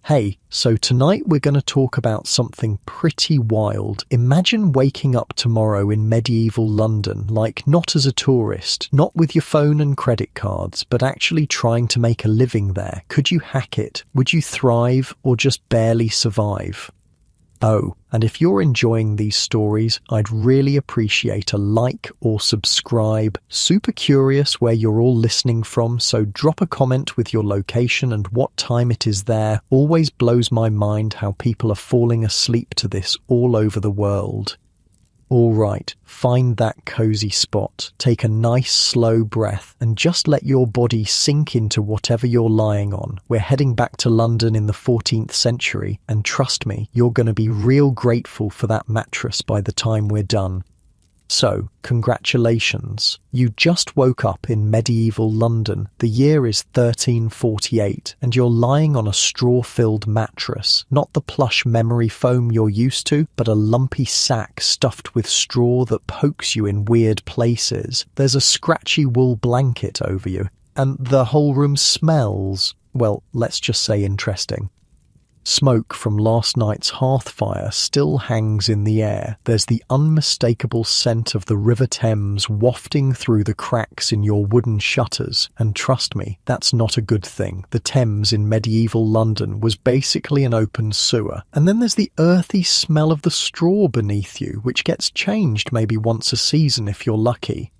Hey, so tonight we're going to talk about something pretty wild. Imagine waking up tomorrow in medieval London, like not as a tourist, not with your phone and credit cards, but actually trying to make a living there. Could you hack it? Would you thrive or just barely survive? Oh, and if you're enjoying these stories, I'd really appreciate a like or subscribe. Super curious where you're all listening from, so drop a comment with your location and what time it is there. Always blows my mind how people are falling asleep to this all over the world. All right, find that cozy spot, take a nice slow breath and just let your body sink into whatever you're lying on. We're heading back to London in the 14th century and trust me, you're going to be real grateful for that mattress by the time we're done. So, congratulations. You just woke up in medieval London. The year is 1348 and you're lying on a straw-filled mattress. Not the plush memory foam you're used to, but a lumpy sack stuffed with straw that pokes you in weird places. There's a scratchy wool blanket over you, and the whole room smells, well, let's just say interesting. Smoke from last night's hearth fire still hangs in the air. There's the unmistakable scent of the River Thames wafting through the cracks in your wooden shutters. And trust me, that's not a good thing. The Thames in medieval London was basically an open sewer. And then there's the earthy smell of the straw beneath you, which gets changed maybe once a season if you're lucky.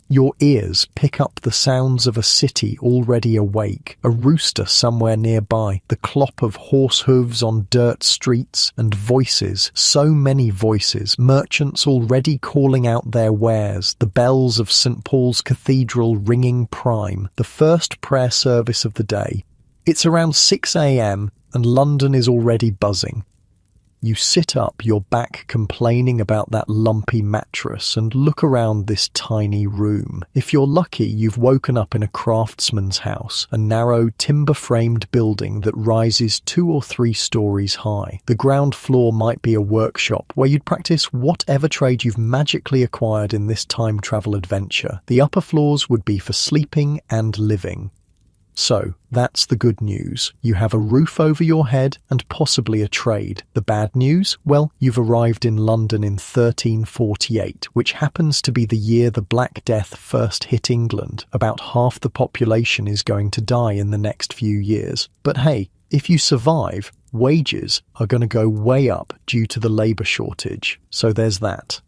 Your ears pick up the sounds of a city already awake, a rooster somewhere nearby, the clop of horse hooves on dirt streets, and voices, so many voices, merchants already calling out their wares, the bells of St. Paul's Cathedral ringing prime, the first prayer service of the day. It's around 6 a.m. and London is already buzzing. You sit up, your back complaining about that lumpy mattress, and look around this tiny room. If you're lucky, you've woken up in a craftsman's house, a narrow timber-framed building that rises 2 or 3 stories high. The ground floor might be a workshop where you'd practice whatever trade you've magically acquired in this time travel adventure. The upper floors would be for sleeping and living. So, that's the good news. You have a roof over your head and possibly a trade. The bad news? Well, you've arrived in London in 1348, which happens to be the year the Black Death first hit England. About half the population is going to die in the next few years. But hey, if you survive, wages are going to go way up due to the labour shortage. So there's that.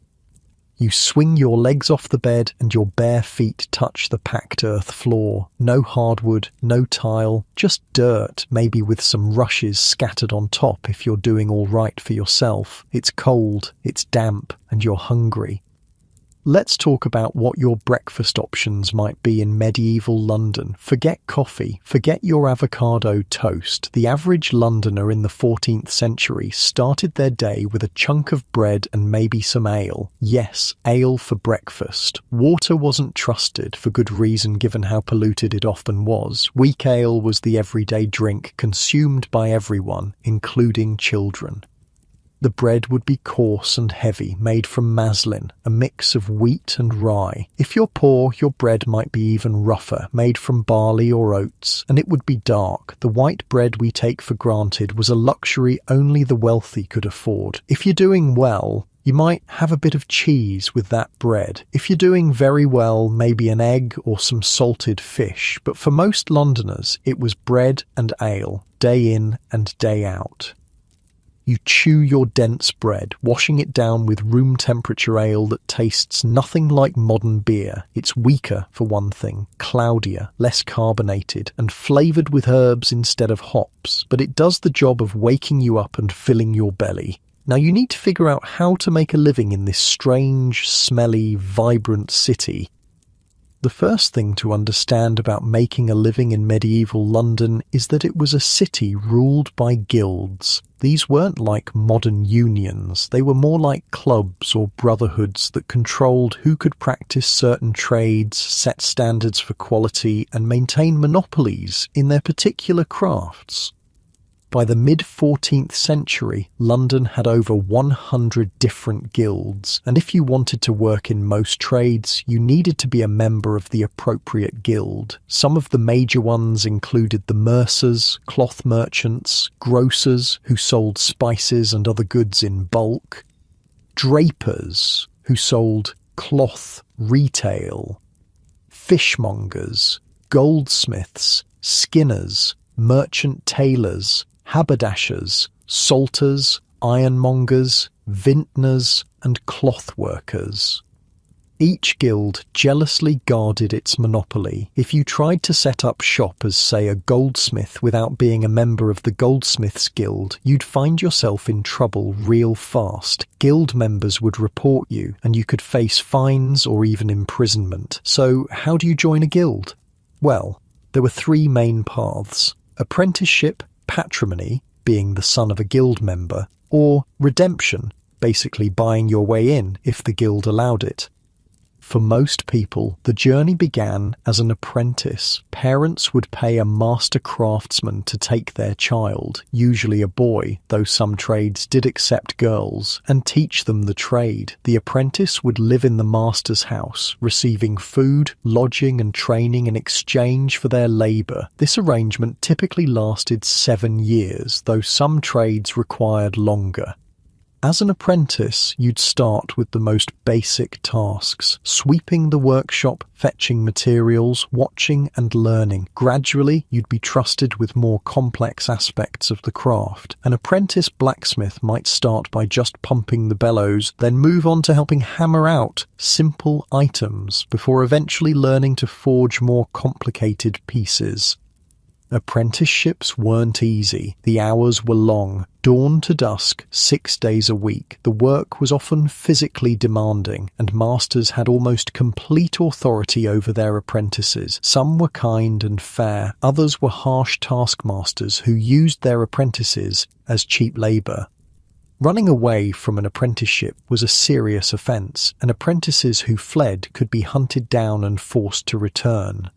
You swing your legs off the bed and your bare feet touch the packed earth floor. No hardwood, no tile, just dirt, maybe with some rushes scattered on top if you're doing all right for yourself. It's cold, it's damp, and you're hungry. Let's talk about what your breakfast options might be in medieval London. Forget coffee, forget your avocado toast. The average Londoner in the 14th century started their day with a chunk of bread and maybe some ale. Yes, ale for breakfast. Water wasn't trusted, for good reason given how polluted it often was. Weak ale was the everyday drink consumed by everyone, including children. The bread would be coarse and heavy, made from maslin, a mix of wheat and rye. If you're poor, your bread might be even rougher, made from barley or oats, and it would be dark. The white bread we take for granted was a luxury only the wealthy could afford. If you're doing well, you might have a bit of cheese with that bread. If you're doing very well, maybe an egg or some salted fish. But for most Londoners, it was bread and ale, day in and day out. You chew your dense bread, washing it down with room temperature ale that tastes nothing like modern beer. It's weaker, for one thing, cloudier, less carbonated, and flavoured with herbs instead of hops, but it does the job of waking you up and filling your belly. Now you need to figure out how to make a living in this strange, smelly, vibrant city. The first thing to understand about making a living in medieval London is that it was a city ruled by guilds. These weren't like modern unions, they were more like clubs or brotherhoods that controlled who could practice certain trades, set standards for quality, and maintain monopolies in their particular crafts. By the mid-14th century, London had over 100 different guilds, and if you wanted to work in most trades, you needed to be a member of the appropriate guild. Some of the major ones included the mercers, cloth merchants, grocers who sold spices and other goods in bulk, drapers who sold cloth retail, fishmongers, goldsmiths, skinners, merchant tailors, haberdashers, salters, ironmongers, vintners, and cloth workers. Each guild jealously guarded its monopoly. If you tried to set up shop as, say, a goldsmith without being a member of the Goldsmiths Guild, you'd find yourself in trouble real fast. Guild members would report you, and you could face fines or even imprisonment. So, how do you join a guild? Well, there were three main paths: apprenticeship, patrimony, being the son of a guild member, or redemption, basically buying your way in if the guild allowed it. For most people, the journey began as an apprentice. Parents would pay a master craftsman to take their child, usually a boy, though some trades did accept girls, and teach them the trade. The apprentice would live in the master's house, receiving food, lodging and training in exchange for their labour. This arrangement typically lasted 7 years, though some trades required longer. As an apprentice, you'd start with the most basic tasks: sweeping the workshop, fetching materials, watching and learning. Gradually, you'd be trusted with more complex aspects of the craft. An apprentice blacksmith might start by just pumping the bellows, then move on to helping hammer out simple items, before eventually learning to forge more complicated pieces. Apprenticeships weren't easy. The hours were long. Dawn to dusk, 6 days a week. The work was often physically demanding, and masters had almost complete authority over their apprentices. Some were kind and fair, others were harsh taskmasters who used their apprentices as cheap labour. Running away from an apprenticeship was a serious offence, and apprentices who fled could be hunted down and forced to return.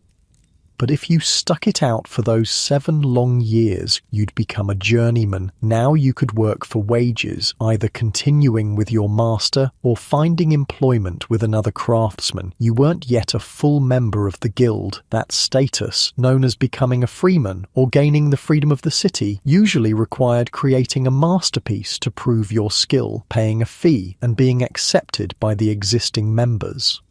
But if you stuck it out for those 7 long years, you'd become a journeyman. Now you could work for wages, either continuing with your master or finding employment with another craftsman. You weren't yet a full member of the guild. That status, known as becoming a freeman or gaining the freedom of the city, usually required creating a masterpiece to prove your skill, paying a fee, and being accepted by the existing members.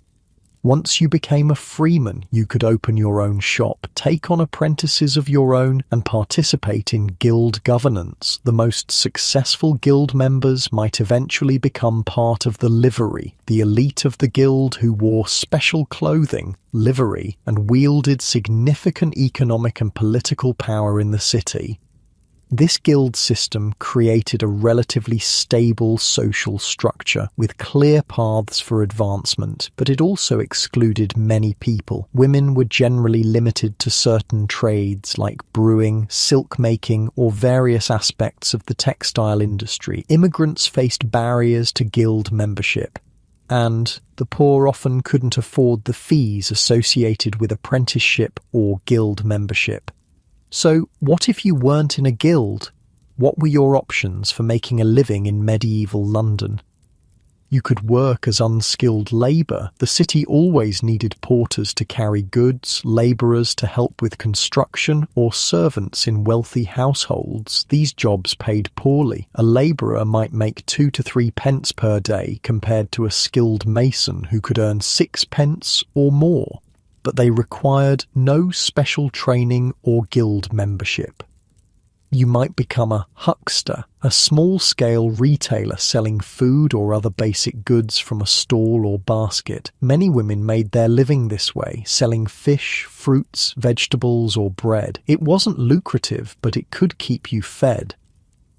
Once you became a freeman, you could open your own shop, take on apprentices of your own, and participate in guild governance. The most successful guild members might eventually become part of the livery, the elite of the guild who wore special clothing, livery, and wielded significant economic and political power in the city. This guild system created a relatively stable social structure with clear paths for advancement, but it also excluded many people. Women were generally limited to certain trades like brewing, silk making, or various aspects of the textile industry. Immigrants faced barriers to guild membership, and the poor often couldn't afford the fees associated with apprenticeship or guild membership. So, what if you weren't in a guild? What were your options for making a living in medieval London? You could work as unskilled labour. The city always needed porters to carry goods, labourers to help with construction, or servants in wealthy households. These jobs paid poorly. A labourer might make 2 to 3 pence per day compared to a skilled mason who could earn 6 pence or more. But they required no special training or guild membership. You might become a huckster, a small-scale retailer selling food or other basic goods from a stall or basket. Many women made their living this way, selling fish, fruits, vegetables, or bread. It wasn't lucrative, but it could keep you fed.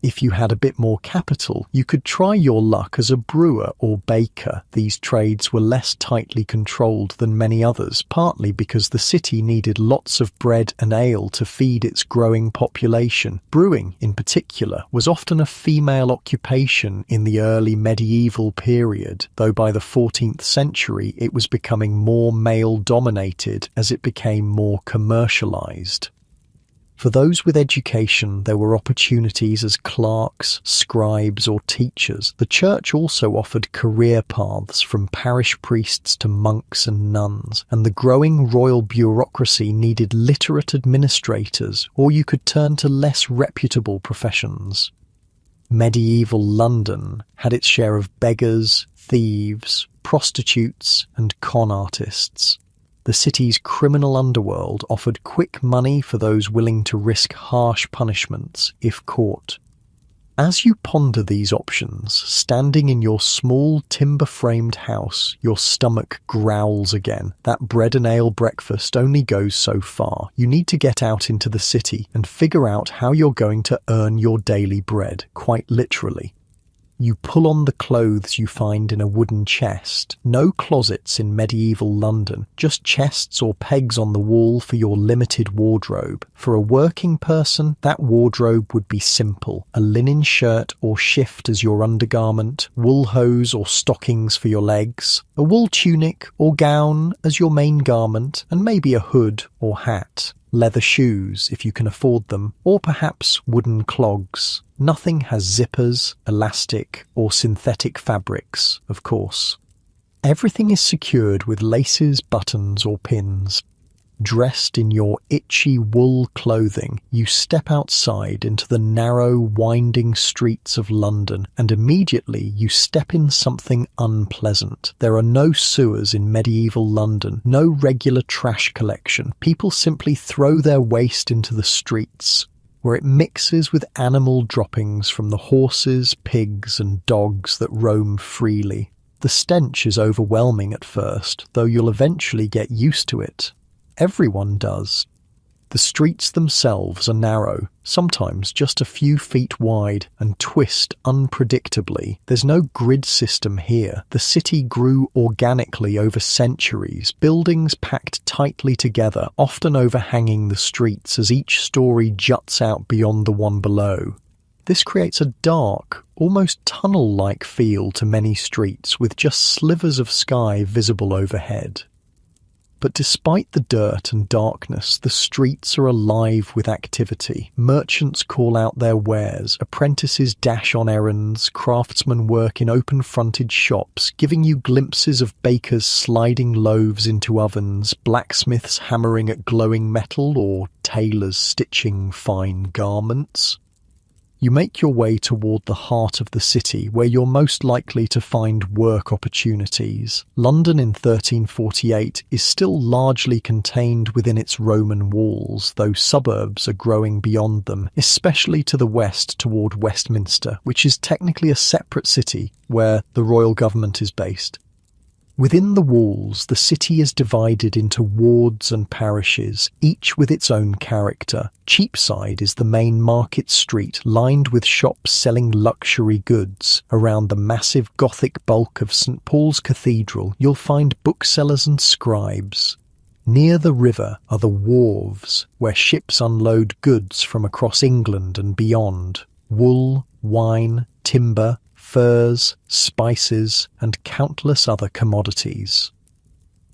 If you had a bit more capital, you could try your luck as a brewer or baker. These trades were less tightly controlled than many others, partly because the city needed lots of bread and ale to feed its growing population. Brewing, in particular, was often a female occupation in the early medieval period, though by the 14th century it was becoming more male-dominated as it became more commercialized. For those with education, there were opportunities as clerks, scribes, or teachers. The church also offered career paths from parish priests to monks and nuns, and the growing royal bureaucracy needed literate administrators, or you could turn to less reputable professions. Medieval London had its share of beggars, thieves, prostitutes, and con artists. The city's criminal underworld offered quick money for those willing to risk harsh punishments if caught. As you ponder these options, standing in your small timber-framed house, your stomach growls again. That bread and ale breakfast only goes so far. You need to get out into the city and figure out how you're going to earn your daily bread, quite literally. You pull on the clothes you find in a wooden chest. No closets in medieval London, just chests or pegs on the wall for your limited wardrobe. For a working person, that wardrobe would be simple. A linen shirt or shift as your undergarment, wool hose or stockings for your legs, a wool tunic or gown as your main garment, and maybe a hood or hat. Leather shoes, if you can afford them, or perhaps wooden clogs. Nothing has zippers, elastic, or synthetic fabrics, of course. Everything is secured with laces, buttons, or pins. Dressed in your itchy wool clothing, you step outside into the narrow, winding streets of London, and immediately you step in something unpleasant. There are no sewers in medieval London, no regular trash collection. People simply throw their waste into the streets, where it mixes with animal droppings from the horses, pigs, and dogs that roam freely. The stench is overwhelming at first, though you'll eventually get used to it. Everyone does. The streets themselves are narrow, sometimes just a few feet wide, and twist unpredictably. There's no grid system here. The city grew organically over centuries, buildings packed tightly together, often overhanging the streets as each story juts out beyond the one below. This creates a dark, almost tunnel-like feel to many streets, with just slivers of sky visible overhead. But despite the dirt and darkness, the streets are alive with activity. Merchants call out their wares, apprentices dash on errands, craftsmen work in open-fronted shops, giving you glimpses of bakers sliding loaves into ovens, blacksmiths hammering at glowing metal, or tailors stitching fine garments. You make your way toward the heart of the city, where you're most likely to find work opportunities. London in 1348 is still largely contained within its Roman walls, though suburbs are growing beyond them, especially to the west toward Westminster, which is technically a separate city where the royal government is based. Within the walls, the city is divided into wards and parishes, each with its own character. Cheapside is the main market street, lined with shops selling luxury goods. Around the massive Gothic bulk of St. Paul's Cathedral, you'll find booksellers and scribes. Near the river are the wharves, where ships unload goods from across England and beyond. Wool, wine, timber, furs, spices, and countless other commodities.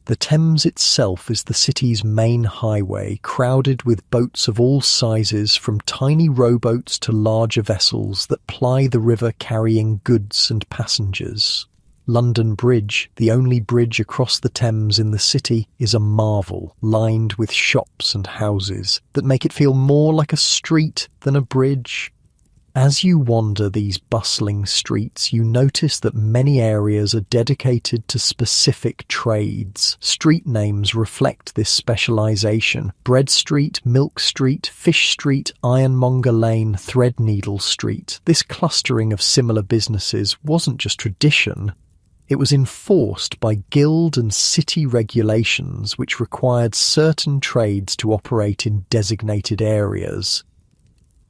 The Thames itself is the city's main highway, crowded with boats of all sizes, from tiny rowboats to larger vessels that ply the river carrying goods and passengers. London Bridge, the only bridge across the Thames in the city, is a marvel, lined with shops and houses that make it feel more like a street than a bridge. As you wander these bustling streets, you notice that many areas are dedicated to specific trades. Street names reflect this specialization: Bread Street, Milk Street, Fish Street, Ironmonger Lane, Threadneedle Street. This clustering of similar businesses wasn't just tradition. It was enforced by guild and city regulations which required certain trades to operate in designated areas.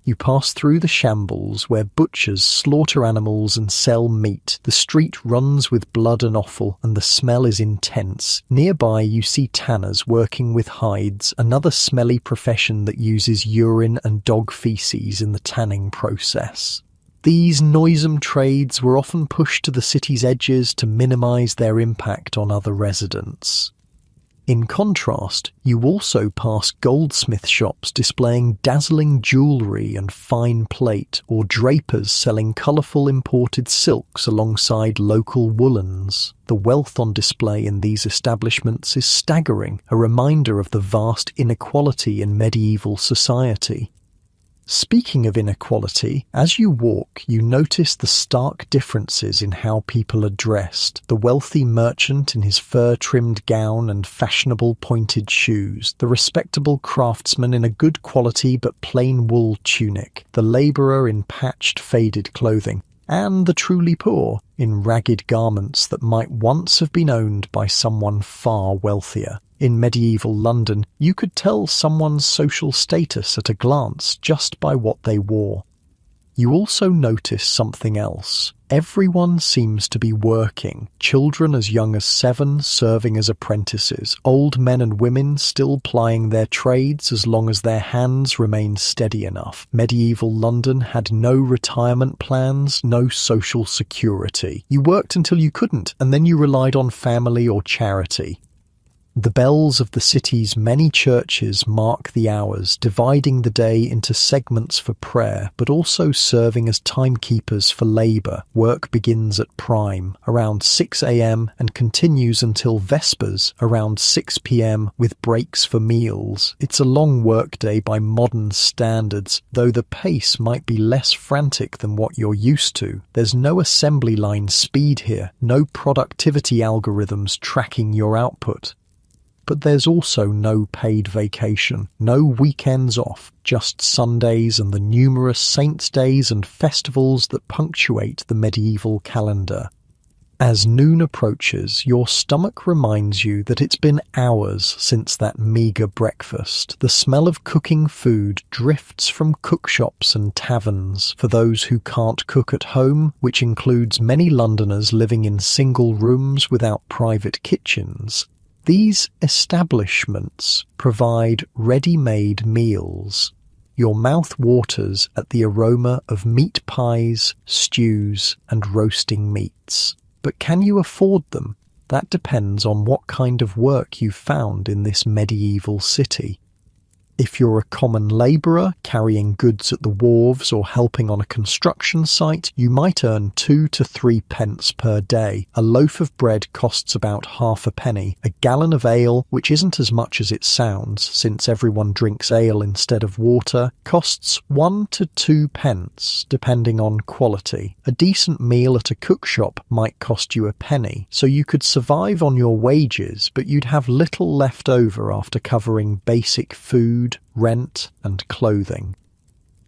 You pass through the shambles where butchers slaughter animals and sell meat. The street runs with blood and offal, and the smell is intense. Nearby you see tanners working with hides, another smelly profession that uses urine and dog feces in the tanning process. These noisome trades were often pushed to the city's edges to minimise their impact on other residents. In contrast, you also pass goldsmith shops displaying dazzling jewellery and fine plate, or drapers selling colourful imported silks alongside local woolens. The wealth on display in these establishments is staggering, a reminder of the vast inequality in medieval society. Speaking of inequality, as you walk, you notice the stark differences in how people are dressed. The wealthy merchant in his fur-trimmed gown and fashionable pointed shoes, the respectable craftsman in a good quality but plain wool tunic, the labourer in patched, faded clothing, and the truly poor in ragged garments that might once have been owned by someone far wealthier. In medieval London, you could tell someone's social status at a glance just by what they wore. You also notice something else. Everyone seems to be working, children as young as 7 serving as apprentices, old men and women still plying their trades as long as their hands remained steady enough. Medieval London had no retirement plans, no social security. You worked until you couldn't, and then you relied on family or charity. The bells of the city's many churches mark the hours, dividing the day into segments for prayer, but also serving as timekeepers for labour. Work begins at prime, around 6 a.m, and continues until vespers, around 6 p.m, with breaks for meals. It's a long workday by modern standards, though the pace might be less frantic than what you're used to. There's no assembly line speed here, no productivity algorithms tracking your output. But there's also no paid vacation, no weekends off, just Sundays and the numerous saints' days and festivals that punctuate the medieval calendar. As noon approaches, your stomach reminds you that it's been hours since that meagre breakfast. The smell of cooking food drifts from cookshops and taverns. For those who can't cook at home, which includes many Londoners living in single rooms without private kitchens, these establishments provide ready-made meals. Your mouth waters at the aroma of meat pies, stews, and roasting meats. But can you afford them? That depends on what kind of work you found in this medieval city. If you're a common labourer carrying goods at the wharves or helping on a construction site, you might earn 2 to 3 pence per day. A loaf of bread costs about half a penny. A gallon of ale, which isn't as much as it sounds since everyone drinks ale instead of water, costs 1 to 2 pence, depending on quality. A decent meal at a cookshop might cost you a penny, so you could survive on your wages, but you'd have little left over after covering basic food, rent, and clothing.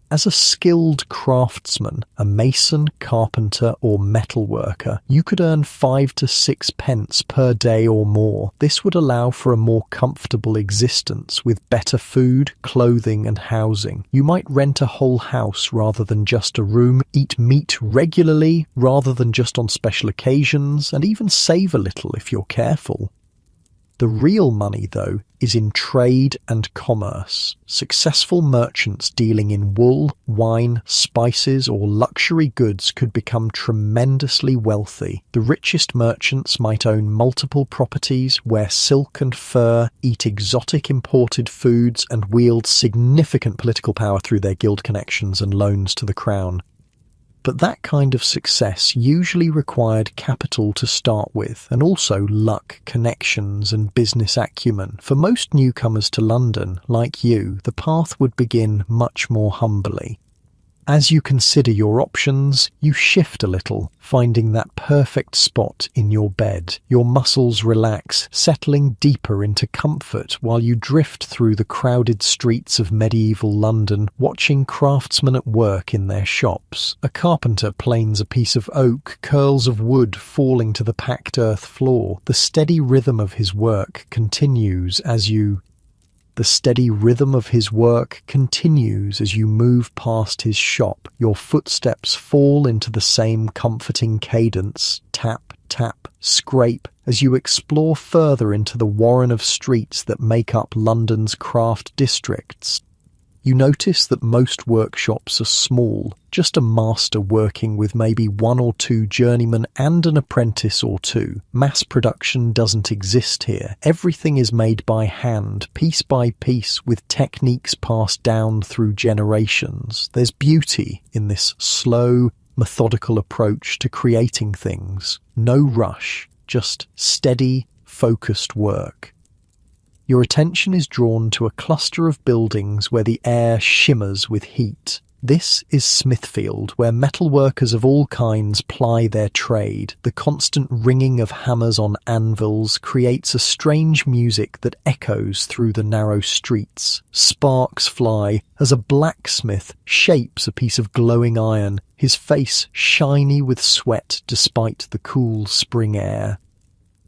As a skilled craftsman, a mason, carpenter, or metalworker, you could earn 5 to 6 pence per day or more. This would allow for a more comfortable existence with better food, clothing, and housing. You might rent a whole house rather than just a room, eat meat regularly rather than just on special occasions, and even save a little if you're careful. The real money, though, is in trade and commerce. Successful merchants dealing in wool, wine, spices, or luxury goods could become tremendously wealthy. The richest merchants might own multiple properties, wear silk and fur, eat exotic imported foods, and wield significant political power through their guild connections and loans to the crown. But that kind of success usually required capital to start with, and also luck, connections, and business acumen. For most newcomers to London, like you, the path would begin much more humbly. As you consider your options, you shift a little, finding that perfect spot in your bed. Your muscles relax, settling deeper into comfort while you drift through the crowded streets of medieval London, watching craftsmen at work in their shops. A carpenter planes a piece of oak, curls of wood falling to the packed earth floor. The steady rhythm of his work continues as you move past his shop. Your footsteps fall into the same comforting cadence, tap, tap, scrape, as you explore further into the warren of streets that make up London's craft districts. You notice that most workshops are small, just a master working with maybe 1 or 2 journeymen and an apprentice or 2. Mass production doesn't exist here. Everything is made by hand, piece by piece, with techniques passed down through generations. There's beauty in this slow, methodical approach to creating things. No rush, just steady, focused work. Your attention is drawn to a cluster of buildings where the air shimmers with heat. This is Smithfield, where metalworkers of all kinds ply their trade. The constant ringing of hammers on anvils creates a strange music that echoes through the narrow streets. Sparks fly as a blacksmith shapes a piece of glowing iron, his face shiny with sweat despite the cool spring air.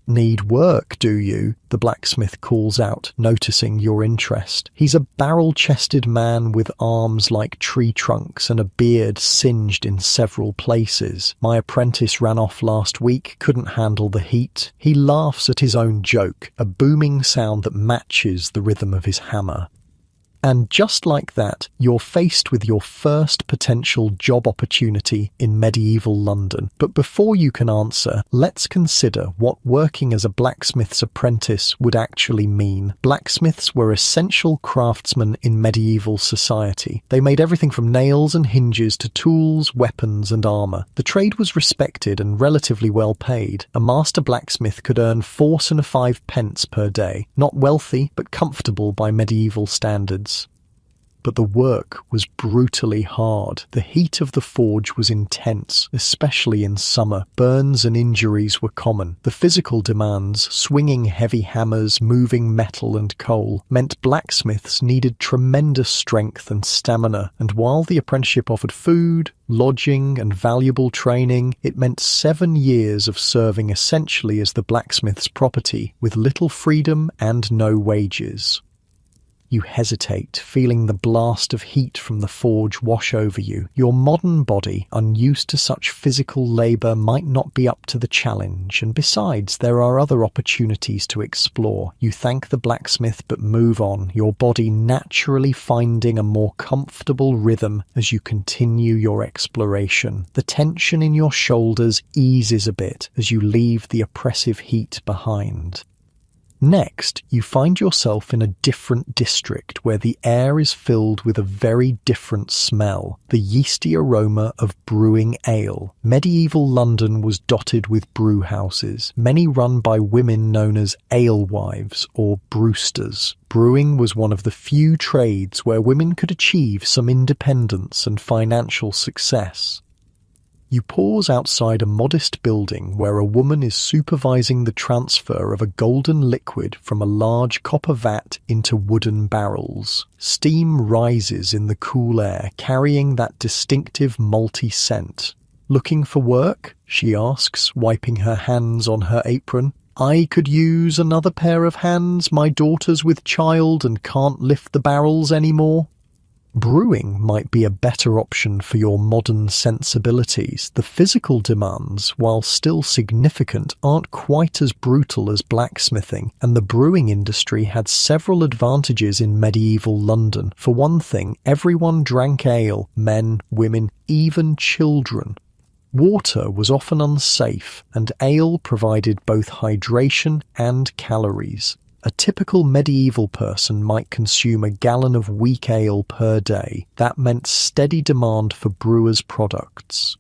"Need work, do you?" the blacksmith calls out, noticing your interest. He's a barrel-chested man with arms like tree trunks and a beard singed in several places. "My apprentice ran off last week, couldn't handle the heat." He laughs at his own joke, a booming sound that matches the rhythm of his hammer. And just like that, you're faced with your first potential job opportunity in medieval London. But before you can answer, let's consider what working as a blacksmith's apprentice would actually mean. Blacksmiths were essential craftsmen in medieval society. They made everything from nails and hinges to tools, weapons, and armour. The trade was respected and relatively well paid. A master blacksmith could earn 4 and 5 pence per day. Not wealthy, but comfortable by medieval standards. But the work was brutally hard. The heat of the forge was intense, especially in summer. Burns and injuries were common. The physical demands, swinging heavy hammers, moving metal and coal, meant blacksmiths needed tremendous strength and stamina. And while the apprenticeship offered food, lodging, and valuable training, it meant 7 years of serving essentially as the blacksmith's property, with little freedom and no wages. You hesitate, feeling the blast of heat from the forge wash over you. Your modern body, unused to such physical labour, might not be up to the challenge, and besides, there are other opportunities to explore. You thank the blacksmith but move on, your body naturally finding a more comfortable rhythm as you continue your exploration. The tension in your shoulders eases a bit as you leave the oppressive heat behind. Next, you find yourself in a different district where the air is filled with a very different smell, the yeasty aroma of brewing ale. Medieval London was dotted with brew houses, many run by women known as alewives or brewsters. Brewing was one of the few trades where women could achieve some independence and financial success. You pause outside a modest building where a woman is supervising the transfer of a golden liquid from a large copper vat into wooden barrels. Steam rises in the cool air, carrying that distinctive malty scent. "Looking for work?" she asks, wiping her hands on her apron. "I could use another pair of hands. My daughter's with child and can't lift the barrels anymore." Brewing might be a better option for your modern sensibilities. The physical demands, while still significant, aren't quite as brutal as blacksmithing, and the brewing industry had several advantages in medieval London. For one thing, everyone drank ale, men, women, even children. Water was often unsafe, and ale provided both hydration and calories. A typical medieval person might consume a gallon of weak ale per day. That meant steady demand for brewers' products.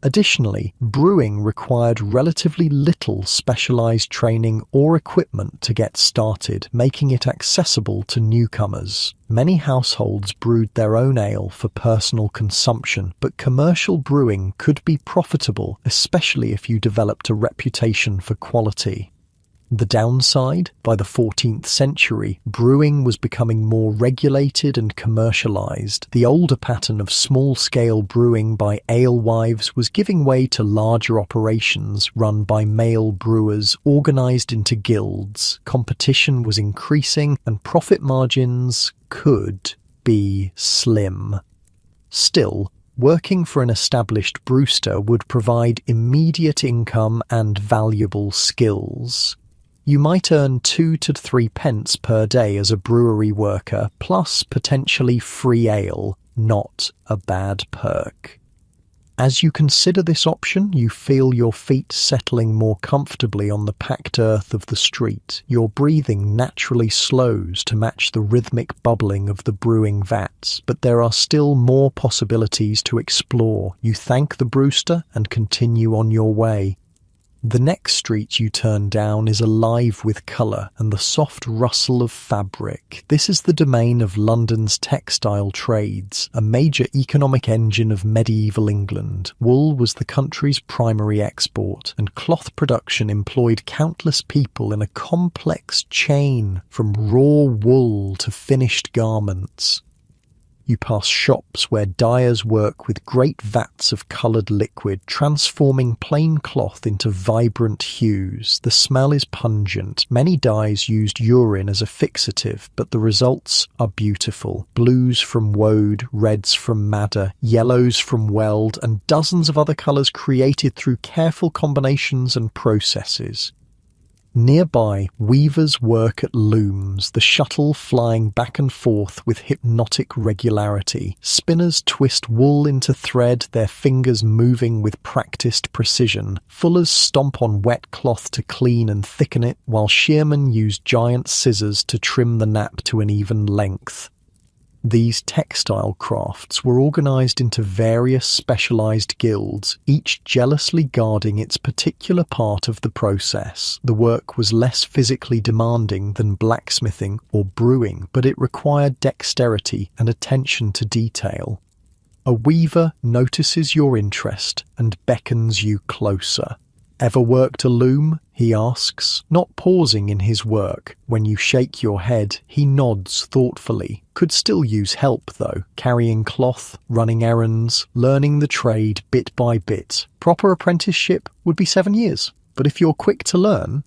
Additionally, brewing required relatively little specialized training or equipment to get started, making it accessible to newcomers. Many households brewed their own ale for personal consumption, but commercial brewing could be profitable, especially if you developed a reputation for quality. The downside, by the 14th century, brewing was becoming more regulated and commercialized. The older pattern of small-scale brewing by alewives was giving way to larger operations run by male brewers organized into guilds. Competition was increasing and profit margins could be slim. Still, working for an established brewster would provide immediate income and valuable skills. You might earn 2 to 3 pence per day as a brewery worker, plus potentially free ale. Not a bad perk. As you consider this option, you feel your feet settling more comfortably on the packed earth of the street. Your breathing naturally slows to match the rhythmic bubbling of the brewing vats, but there are still more possibilities to explore. You thank the brewster and continue on your way. The next street you turn down is alive with colour and the soft rustle of fabric. This is the domain of London's textile trades, a major economic engine of medieval England. Wool was the country's primary export, and cloth production employed countless people in a complex chain from raw wool to finished garments. You pass shops where dyers work with great vats of coloured liquid, transforming plain cloth into vibrant hues. The smell is pungent. Many dyes used urine as a fixative, but the results are beautiful. Blues from woad, reds from madder, yellows from weld, and dozens of other colours created through careful combinations and processes. Nearby, weavers work at looms, the shuttle flying back and forth with hypnotic regularity. Spinners twist wool into thread, their fingers moving with practiced precision. Fullers stomp on wet cloth to clean and thicken it, while shearmen use giant scissors to trim the nap to an even length. These textile crafts were organised into various specialised guilds, each jealously guarding its particular part of the process. The work was less physically demanding than blacksmithing or brewing, but it required dexterity and attention to detail. A weaver notices your interest and beckons you closer. "Ever worked a loom?" he asks, not pausing in his work. When you shake your head, he nods thoughtfully. Could still use help, though, carrying cloth, running errands, learning the trade bit by bit. Proper apprenticeship would be 7 years, but if you're quick to learn...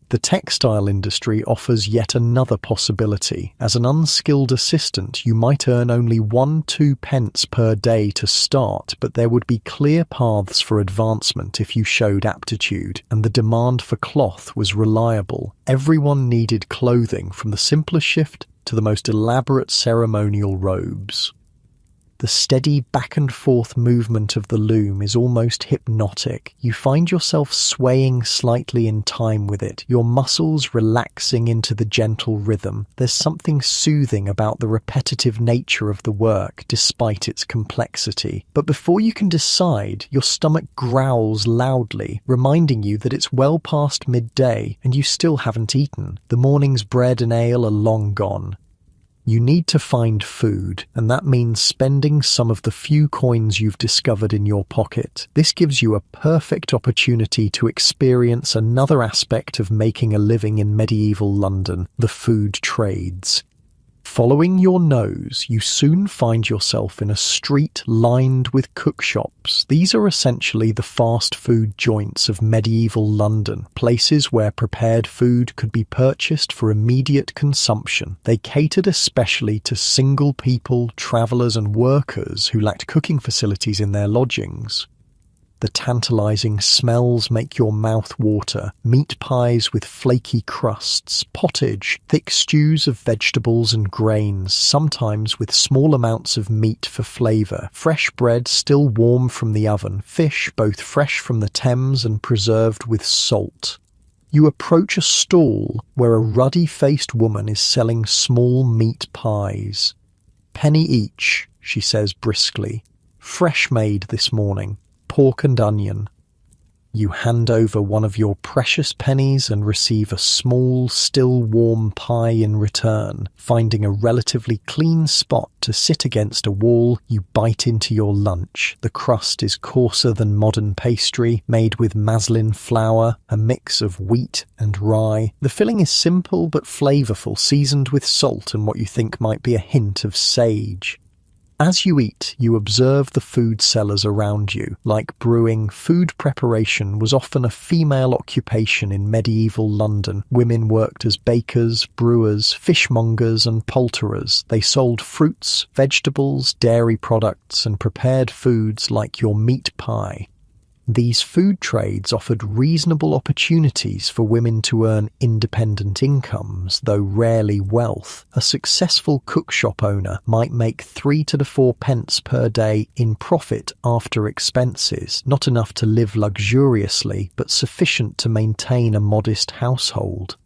The textile industry offers yet another possibility. As an unskilled assistant, you might earn only 1-2 pence per day to start, but there would be clear paths for advancement if you showed aptitude, and the demand for cloth was reliable. Everyone needed clothing, from the simplest shift to the most elaborate ceremonial robes. The steady back and forth movement of the loom is almost hypnotic. You find yourself swaying slightly in time with it, your muscles relaxing into the gentle rhythm. There's something soothing about the repetitive nature of the work, despite its complexity. But before you can decide, your stomach growls loudly, reminding you that it's well past midday and you still haven't eaten. The morning's bread and ale are long gone. You need to find food, and that means spending some of the few coins you've discovered in your pocket. This gives you a perfect opportunity to experience another aspect of making a living in medieval London, the food trades. Following your nose, you soon find yourself in a street lined with cookshops. These are essentially the fast food joints of medieval London, places where prepared food could be purchased for immediate consumption. They catered especially to single people, travellers and workers who lacked cooking facilities in their lodgings. The tantalizing smells make your mouth water. Meat pies with flaky crusts, pottage, thick stews of vegetables and grains, sometimes with small amounts of meat for flavour, fresh bread still warm from the oven, fish both fresh from the Thames and preserved with salt. You approach a stall where a ruddy-faced woman is selling small meat pies. "Penny each," she says briskly. "Fresh made this morning. Pork and onion." You hand over one of your precious pennies and receive a small, still warm pie in return. Finding a relatively clean spot to sit against a wall, you bite into your lunch. The crust is coarser than modern pastry, made with maslin flour, a mix of wheat and rye. The filling is simple but flavourful, seasoned with salt and what you think might be a hint of sage. As you eat, you observe the food sellers around you. Like brewing, food preparation was often a female occupation in medieval London. Women worked as bakers, brewers, fishmongers and poulterers. They sold fruits, vegetables, dairy products and prepared foods like your meat pie. These food trades offered reasonable opportunities for women to earn independent incomes, though rarely wealth. A successful cookshop owner might make 3 to 4 pence per day in profit after expenses, not enough to live luxuriously, but sufficient to maintain a modest household.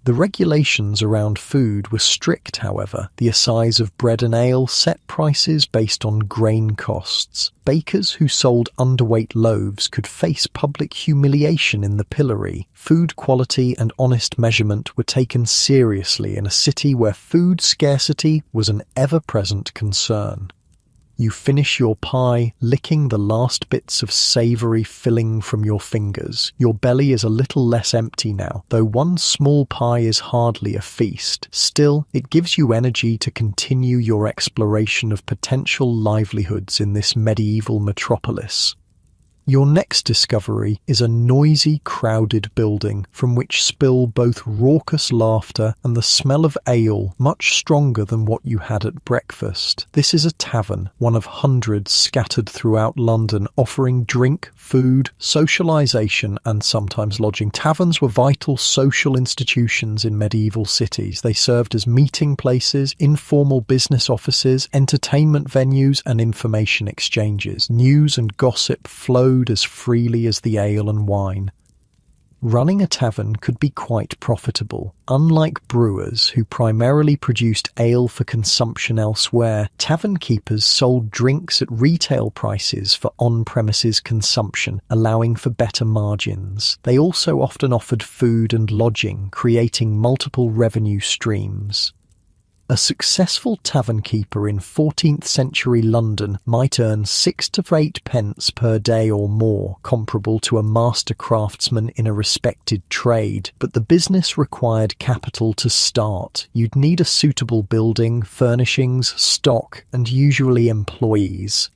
The regulations around food were strict, however. The assize of bread and ale set prices based on grain costs. Bakers who sold underweight loaves could face public humiliation in the pillory. Food quality and honest measurement were taken seriously in a city where food scarcity was an ever-present concern. You finish your pie, licking the last bits of savoury filling from your fingers. Your belly is a little less empty now, though one small pie is hardly a feast. Still, it gives you energy to continue your exploration of potential livelihoods in this medieval metropolis. Your next discovery is a noisy, crowded building from which spill both raucous laughter and the smell of ale much stronger than what you had at breakfast. This is a tavern, one of hundreds scattered throughout London, offering drink, food, socialisation and sometimes lodging. Taverns were vital social institutions in medieval cities. They served as meeting places, informal business offices, entertainment venues and information exchanges. News and gossip flowed as freely as the ale and wine. Running a tavern could be quite profitable. Unlike brewers, who primarily produced ale for consumption elsewhere, tavern keepers sold drinks at retail prices for on-premises consumption, allowing for better margins. They also often offered food and lodging, creating multiple revenue streams. A successful tavern keeper in 14th century London might earn 6 to 8 pence per day or more, comparable to a master craftsman in a respected trade. But the business required capital to start. You'd need a suitable building, furnishings, stock, and usually employees.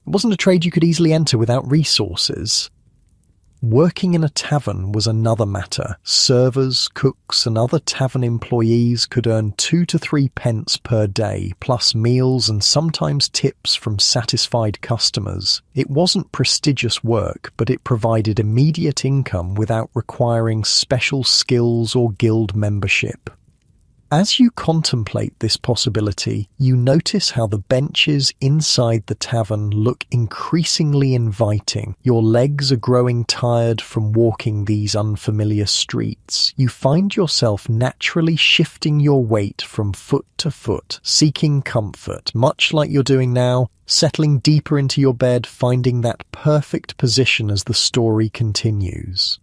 It wasn't a trade you could easily enter without resources. Working in a tavern was another matter. Servers, cooks and other tavern employees could earn 2 to 3 pence per day, plus meals and sometimes tips from satisfied customers. It wasn't prestigious work, but it provided immediate income without requiring special skills or guild membership. As you contemplate this possibility, you notice how the benches inside the tavern look increasingly inviting. Your legs are growing tired from walking these unfamiliar streets. You find yourself naturally shifting your weight from foot to foot, seeking comfort, much like you're doing now, settling deeper into your bed, finding that perfect position as the story continues.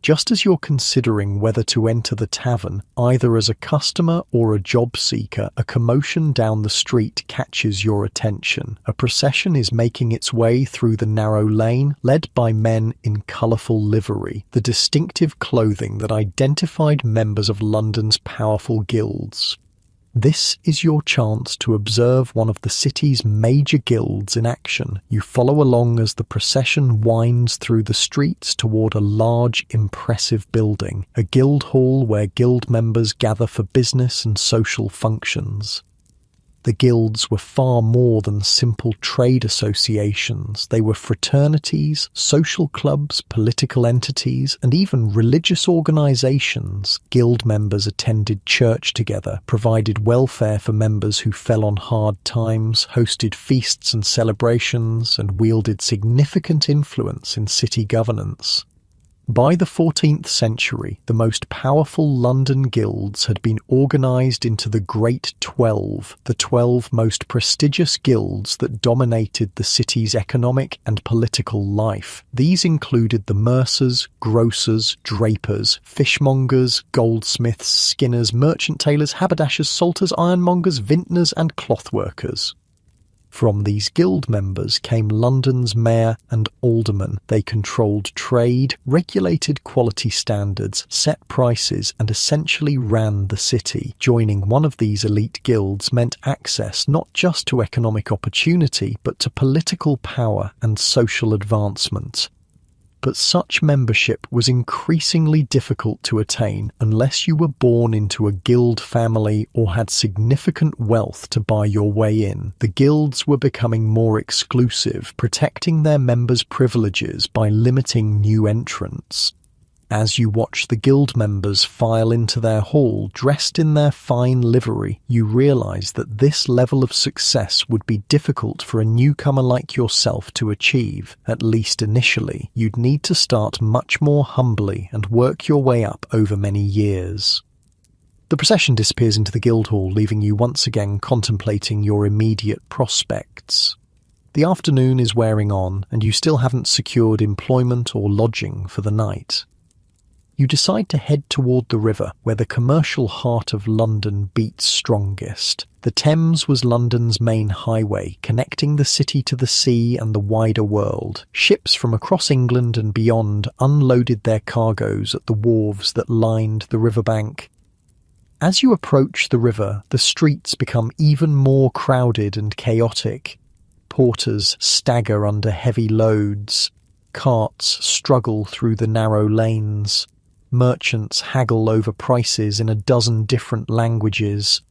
Just as you're considering whether to enter the tavern, either as a customer or a job seeker, a commotion down the street catches your attention. A procession is making its way through the narrow lane, led by men in colourful livery, the distinctive clothing that identified members of London's powerful guilds. This is your chance to observe one of the city's major guilds in action. You follow along as the procession winds through the streets toward a large, impressive building, a guild hall where guild members gather for business and social functions. The guilds were far more than simple trade associations. They were fraternities, social clubs, political entities, and even religious organizations. Guild members attended church together, provided welfare for members who fell on hard times, hosted feasts and celebrations, and wielded significant influence in city governance. By the 14th century, the most powerful London guilds had been organised into the Great 12, the 12 most prestigious guilds that dominated the city's economic and political life. These included the mercers, grocers, drapers, fishmongers, goldsmiths, skinners, merchant tailors, haberdashers, salters, ironmongers, vintners and clothworkers. From these guild members came London's mayor and aldermen. They controlled trade, regulated quality standards, set prices, and essentially ran the city. Joining one of these elite guilds meant access not just to economic opportunity, but to political power and social advancement. But such membership was increasingly difficult to attain unless you were born into a guild family or had significant wealth to buy your way in. The guilds were becoming more exclusive, protecting their members' privileges by limiting new entrants. As you watch the guild members file into their hall dressed in their fine livery, you realize that this level of success would be difficult for a newcomer like yourself to achieve. At least initially, you'd need to start much more humbly and work your way up over many years. The procession disappears into the guild hall, leaving you once again contemplating your immediate prospects. The afternoon is wearing on, and you still haven't secured employment or lodging for the night. You decide to head toward the river, where the commercial heart of London beats strongest. The Thames was London's main highway, connecting the city to the sea and the wider world. Ships from across England and beyond unloaded their cargoes at the wharves that lined the riverbank. As you approach the river, the streets become even more crowded and chaotic. Porters stagger under heavy loads. Carts struggle through the narrow lanes. Merchants haggle over prices in a dozen different languages.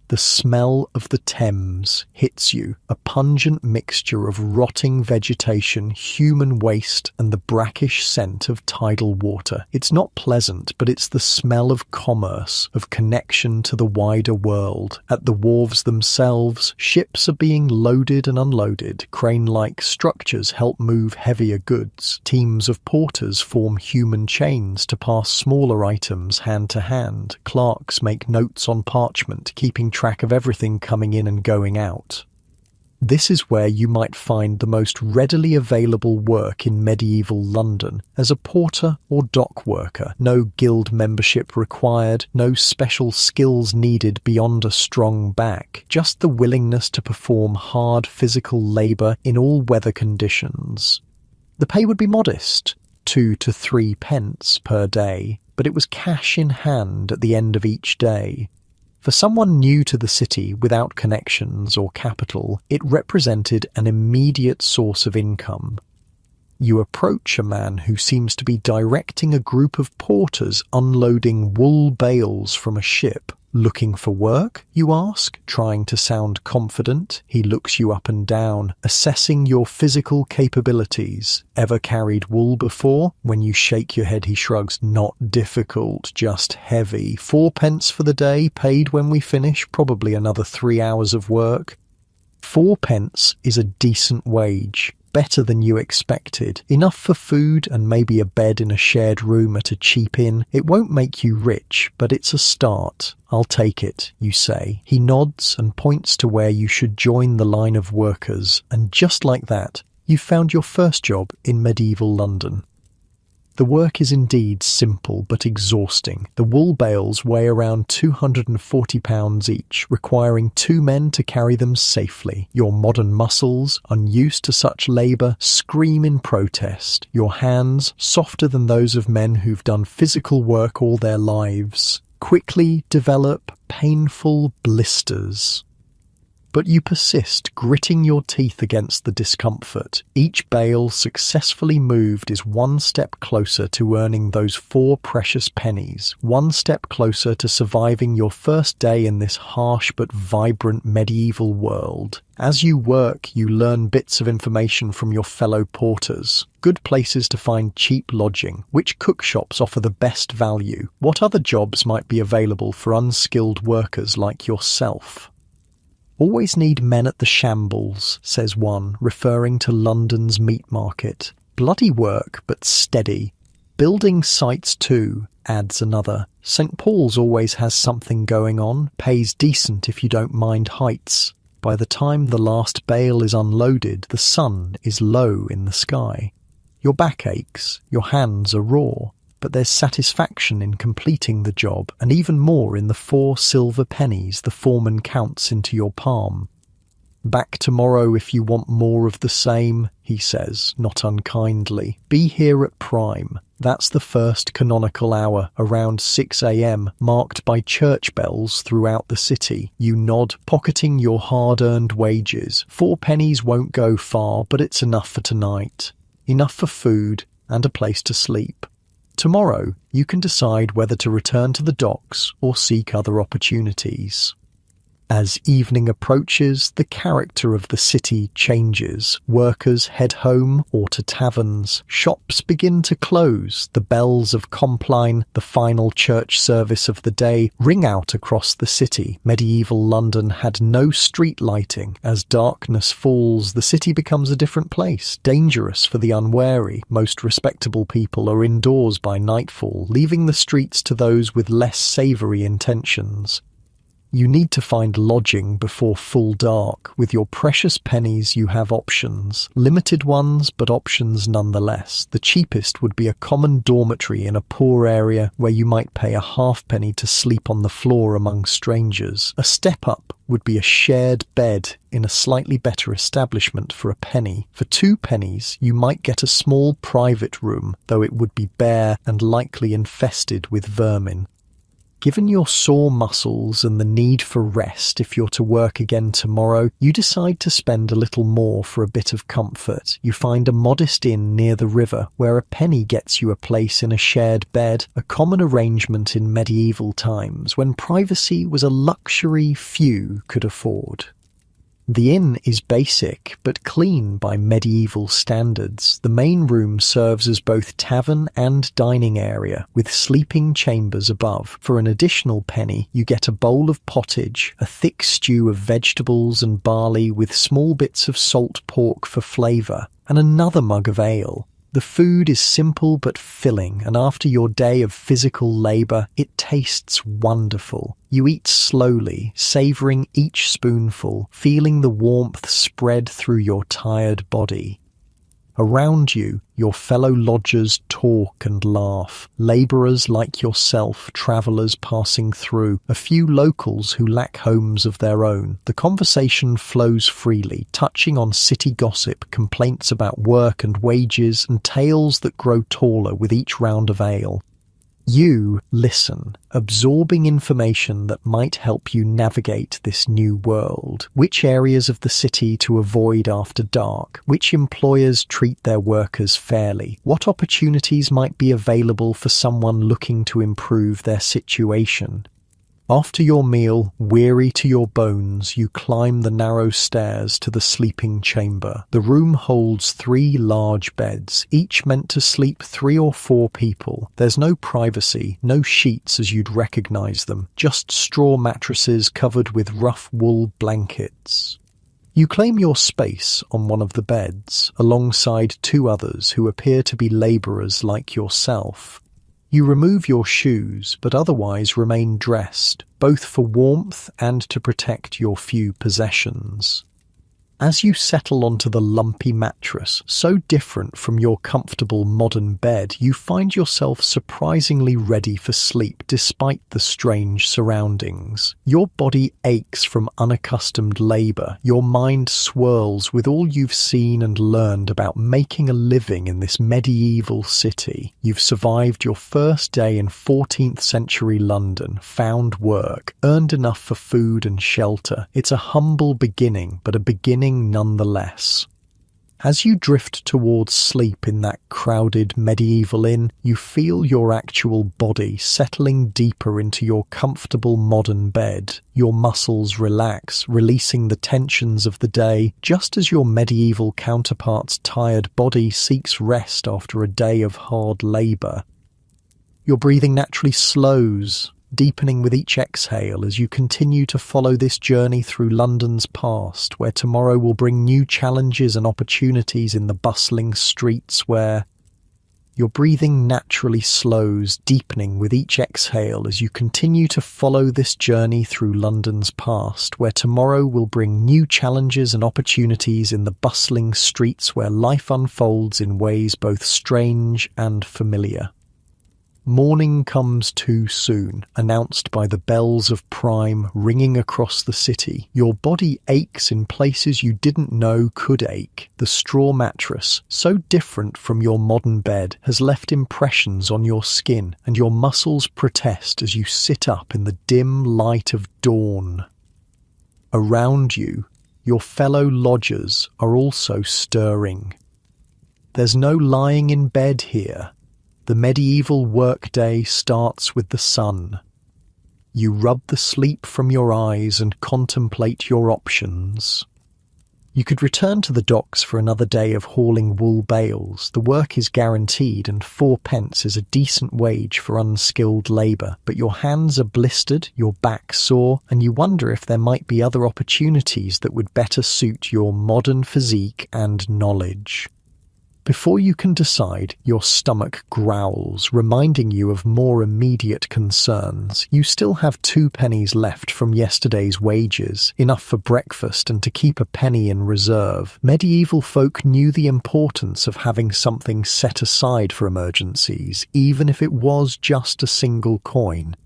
The smell of the Thames hits you, a pungent mixture of rotting vegetation, human waste, and the brackish scent of tidal water. It's not pleasant, but it's the smell of commerce, of connection to the wider world. At the wharves themselves, ships are being loaded and unloaded. Crane-like structures help move heavier goods. Teams of porters form human chains to pass smaller items hand to hand. Clerks make notes on parchment, keeping track of everything coming in and going out. This is where you might find the most readily available work in medieval London as a porter or dock worker. No guild membership required, no special skills needed beyond a strong back, just the willingness to perform hard physical labour in all weather conditions. The pay would be modest, 2 to 3 pence per day, but it was cash in hand at the end of each day. For someone new to the city without connections or capital, it represented an immediate source of income. You approach a man who seems to be directing a group of porters unloading wool bales from a ship. "Looking for work?" you ask, trying to sound confident. He looks you up and down, assessing your physical capabilities. "Ever carried wool before?" When you shake your head, he shrugs. "Not difficult, just heavy. 4 pence for the day, paid when we finish, probably another 3 hours of work." 4 pence is a decent wage. Better than you expected. Enough for food and maybe a bed in a shared room at a cheap inn. It won't make you rich, but it's a start. "I'll take it," you say. He nods and points to where you should join the line of workers, and just like that, you've found your first job in medieval London. The work is indeed simple but exhausting. The wool bales weigh around 240 pounds each, requiring 2 men to carry them safely. Your modern muscles, unused to such labour, scream in protest. Your hands, softer than those of men who've done physical work all their lives, quickly develop painful blisters. But you persist, gritting your teeth against the discomfort. Each bale successfully moved is 1 step closer to earning those 4 precious pennies, 1 step closer to surviving your first day in this harsh but vibrant medieval world. As you work, you learn bits of information from your fellow porters. Good places to find cheap lodging, which cook shops offer the best value, what other jobs might be available for unskilled workers like yourself. "Always need men at the shambles," says one, referring to London's meat market. "Bloody work, but steady." "Building sites too," adds another. "St. Paul's always has something going on, pays decent if you don't mind heights." By the time the last bale is unloaded, the sun is low in the sky. Your back aches, your hands are raw, but there's satisfaction in completing the job, and even more in the 4 silver pennies the foreman counts into your palm. "Back tomorrow if you want more of the same," he says, not unkindly. "Be here at prime." That's the first canonical hour, around 6 a.m, marked by church bells throughout the city. You nod, pocketing your hard-earned wages. 4 pennies won't go far, but it's enough for tonight. Enough for food, and a place to sleep. Tomorrow, you can decide whether to return to the docks or seek other opportunities. As evening approaches, the character of the city changes. Workers head home or to taverns. Shops begin to close. The bells of Compline, the final church service of the day, ring out across the city. Medieval London had no street lighting. As darkness falls, the city becomes a different place, dangerous for the unwary. Most respectable people are indoors by nightfall, leaving the streets to those with less savoury intentions. You need to find lodging before full dark. With your precious pennies, you have options. Limited ones, but options nonetheless. The cheapest would be a common dormitory in a poor area where you might pay a halfpenny to sleep on the floor among strangers. A step up would be a shared bed in a slightly better establishment for a penny. For 2 pennies, you might get a small private room, though it would be bare and likely infested with vermin. Given your sore muscles and the need for rest if you're to work again tomorrow, you decide to spend a little more for a bit of comfort. You find a modest inn near the river where a penny gets you a place in a shared bed, a common arrangement in medieval times when privacy was a luxury few could afford. The inn is basic but clean by medieval standards. The main room serves as both tavern and dining area, with sleeping chambers above. For an additional penny, you get a bowl of pottage, a thick stew of vegetables and barley with small bits of salt pork for flavour, and another mug of ale. The food is simple but filling, and after your day of physical labour, it tastes wonderful. You eat slowly, savouring each spoonful, feeling the warmth spread through your tired body. Around you, your fellow lodgers talk and laugh. Labourers like yourself, travellers passing through, a few locals who lack homes of their own. The conversation flows freely, touching on city gossip, complaints about work and wages, and tales that grow taller with each round of ale. You listen, absorbing information that might help you navigate this new world. Which areas of the city to avoid after dark? Which employers treat their workers fairly? What opportunities might be available for someone looking to improve their situation? After your meal, weary to your bones, you climb the narrow stairs to the sleeping chamber. The room holds 3 large beds, each meant to sleep 3 or 4 people. There's no privacy, no sheets as you'd recognize them, just straw mattresses covered with rough wool blankets. You claim your space on one of the beds, alongside 2 others who appear to be labourers like yourself. You remove your shoes, but otherwise remain dressed, both for warmth and to protect your few possessions. As you settle onto the lumpy mattress, so different from your comfortable modern bed, you find yourself surprisingly ready for sleep despite the strange surroundings. Your body aches from unaccustomed labour, your mind swirls with all you've seen and learned about making a living in this medieval city. You've survived your first day in 14th century London, found work, earned enough for food and shelter. It's a humble beginning, but a beginning nonetheless. As you drift towards sleep in that crowded medieval inn, you feel your actual body settling deeper into your comfortable modern bed. Your muscles relax, releasing the tensions of the day, just as your medieval counterpart's tired body seeks rest after a day of hard labour. Your breathing naturally slows, deepening with each exhale as you continue to follow this journey through London's past, where tomorrow will bring new challenges and opportunities in the bustling streets where your breathing naturally slows, deepening with each exhale as you continue to follow this journey through London's past, where tomorrow will bring new challenges and opportunities in the bustling streets where life unfolds in ways both strange and familiar. Morning comes too soon, announced by the bells of prime ringing across the city. Your body aches in places you didn't know could ache. The straw mattress, so different from your modern bed, has left impressions on your skin, and your muscles protest as you sit up in the dim light of dawn. Around you, your fellow lodgers are also stirring. There's no lying in bed here. The medieval workday starts with the sun. You rub the sleep from your eyes and contemplate your options. You could return to the docks for another day of hauling wool bales. The work is guaranteed and 4p is a decent wage for unskilled labour, but your hands are blistered, your back sore, and you wonder if there might be other opportunities that would better suit your modern physique and knowledge. Before you can decide, your stomach growls, reminding you of more immediate concerns. You still have 2p left from yesterday's wages, enough for breakfast and to keep a penny in reserve. Medieval folk knew the importance of having something set aside for emergencies, even if it was just a single coin.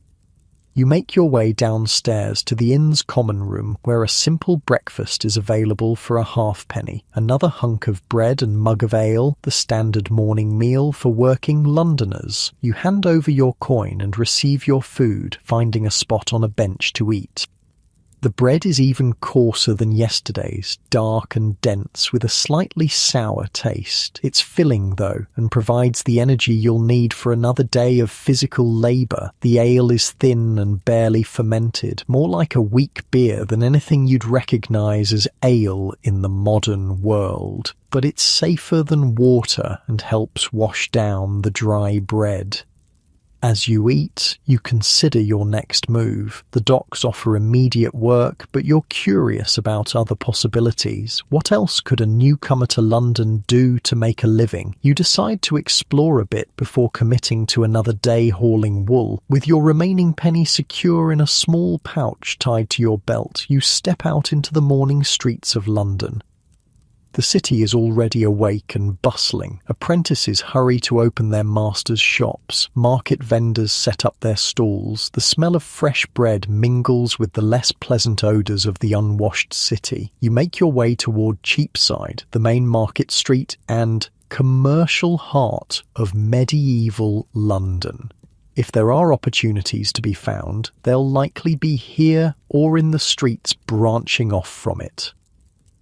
You make your way downstairs to the inn's common room, where a simple breakfast is available for a halfpenny. Another hunk of bread and mug of ale, the standard morning meal for working Londoners. You hand over your coin and receive your food, finding a spot on a bench to eat. The bread is even coarser than yesterday's, dark and dense, with a slightly sour taste. It's filling, though, and provides the energy you'll need for another day of physical labour. The ale is thin and barely fermented, more like a weak beer than anything you'd recognise as ale in the modern world. But it's safer than water and helps wash down the dry bread. As you eat, you consider your next move. The docks offer immediate work, but you're curious about other possibilities. What else could a newcomer to London do to make a living? You decide to explore a bit before committing to another day hauling wool. With your remaining penny secure in a small pouch tied to your belt, you step out into the morning streets of London. The city is already awake and bustling. Apprentices hurry to open their masters' shops. Market vendors set up their stalls. The smell of fresh bread mingles with the less pleasant odours of the unwashed city. You make your way toward Cheapside, the main market street and commercial heart of medieval London. If there are opportunities to be found, they'll likely be here or in the streets branching off from it.